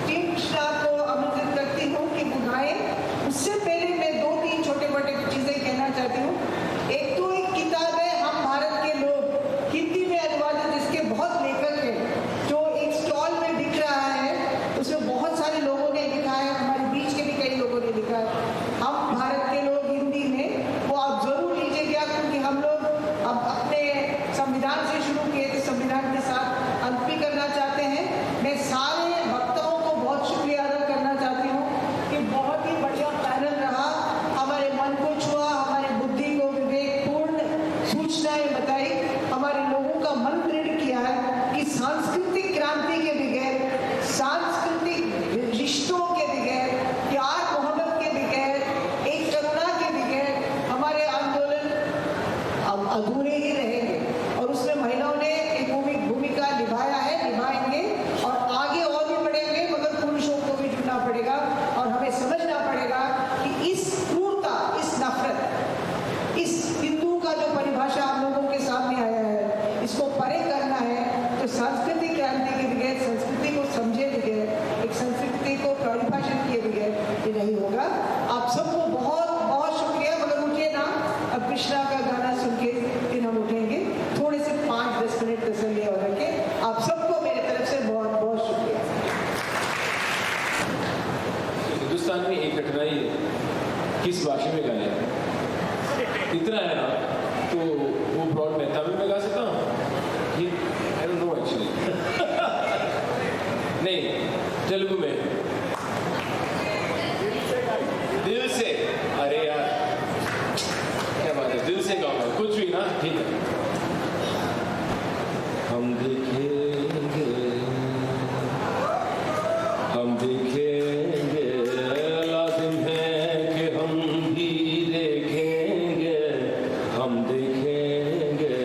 Speaker 2: टीम कृष्णा को आमंत्रित करती हूँ कि बुलाएं। उससे पहले मैं 2-3 छोटे-मोटे चीजें कहना चाहती हूँ। एक तो एक किताब है हम भारत के लोग, हिंदी में अनुवादित, जिसके बहुत लेखक हैं, जो एक स्टॉल में बिक रहा है। उसमें बहुत सारे लोगों ने लिखा है, हमारे बीच के भी कई लोगों ने लिखा है हम भारत के लोग हिंदी में। वो आप जरूर लीजिएगा, क्योंकि हम लोग अब अपने संविधान से शुरू किए थे, संविधान के साथ अंत भी करना चाहते हैं। मैं सारे वक्ताओं को बहुत शुक्रिया अदा करना चाहती हूँ कि बहुत ही बढ़िया पैनल रहा, हमारे मन को छुआ, हमारी बुद्धि को विवेकपूर्ण सूचनाएं बताई, हमारे लोगों का मन दृढ़ किया है कि सांस्कृतिक क्रांति के बगैर, सांस्कृतिक रिश्तों के बगैर, प्यार मोहब्बत के बगैर, एक करुणा के बगैर हमारे आंदोलन अब अधूरे ही रहेंगे। और उसमें महिलाओं ने एक भूमिका निभाया है, निभाएंगे, और आगे और भी बढ़ेंगे, मगर पुरुषों को भी जुड़ना पड़ेगा और हमें समझना पड़ेगा कि इस क्रूरता, इस नफरत, इस हिंदू का जो परिभाषा आप लोगों के सामने आया है, इसको परे करना है। तो सांस्कृतिक क्रांति के बगैर, संस्कृति को समझे बगैर, एक संस्कृति को परिभाषित किए बगैर ये नहीं होगा। आप सबको बहुत बहुत शुक्रिया। मगर उठिए ना, अब कृष्णा का गाना सुन के फिर हम उठेंगे। थोड़े से 5-10 मिनट तसल्ली और रखें। आप सबको मेरी तरफ से बहुत बहुत शुक्रिया।
Speaker 5: हिंदुस्तान में एक कठिनाई है, किस भाषा में गाया है, इतना है ना। तो वो ब्रॉड में तमिल में गा सकता हूँ, ये आई डोंट नो एक्चुअली नहीं, तेलुगु में दिल से। अरे यार क्या बात है, दिल से गाऊंगा, कुछ भी ना, ठीक है। हम देखेंगे, हम देखेंगे, लाजिम है कि हम भी देखेंगे, हम देखेंगे,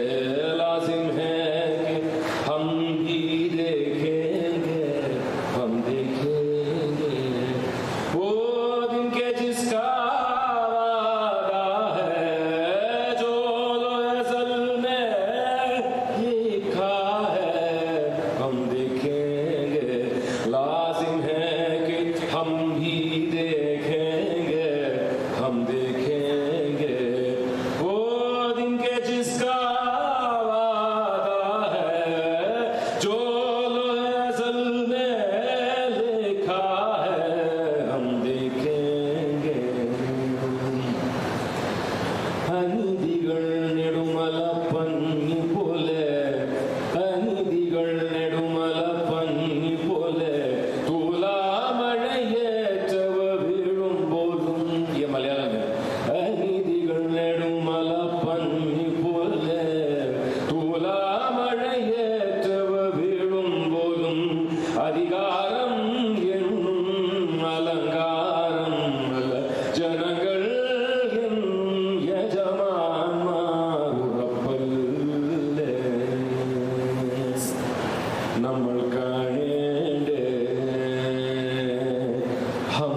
Speaker 5: लाजिम है कि हम भी देखेंगे, हम देखेंगे वो दिन के जिसका वादा है, जो अज़ल में लिखा है, हम देखेंगे, लाजिम है कि हम भी देखेंगे, हम देखेंगे वो दिन के जिसका वादा है, जो अज़ल में लिखा है, हम देखेंगे। അനീതികൾ നെടുമല പന്നി പോലെ, അനീതികൾ നെടുമല പന്നി പോലെ, തുലാമഴയേറ്റവ വീഴുമ്പോഴും, ये मलयालम है, अनीतिകൾ നെടുമല പന്നി പോലെ, തുലാമഴയേറ്റവ വീഴുമ്പോഴും, അധികാരം എന്നും അലങ്കാരം അല്ല, ജനങ്ങൾ യജമാന്മാരുറപ്പല്ലേ നമ്മൾ കാണേണ്ടേ, हम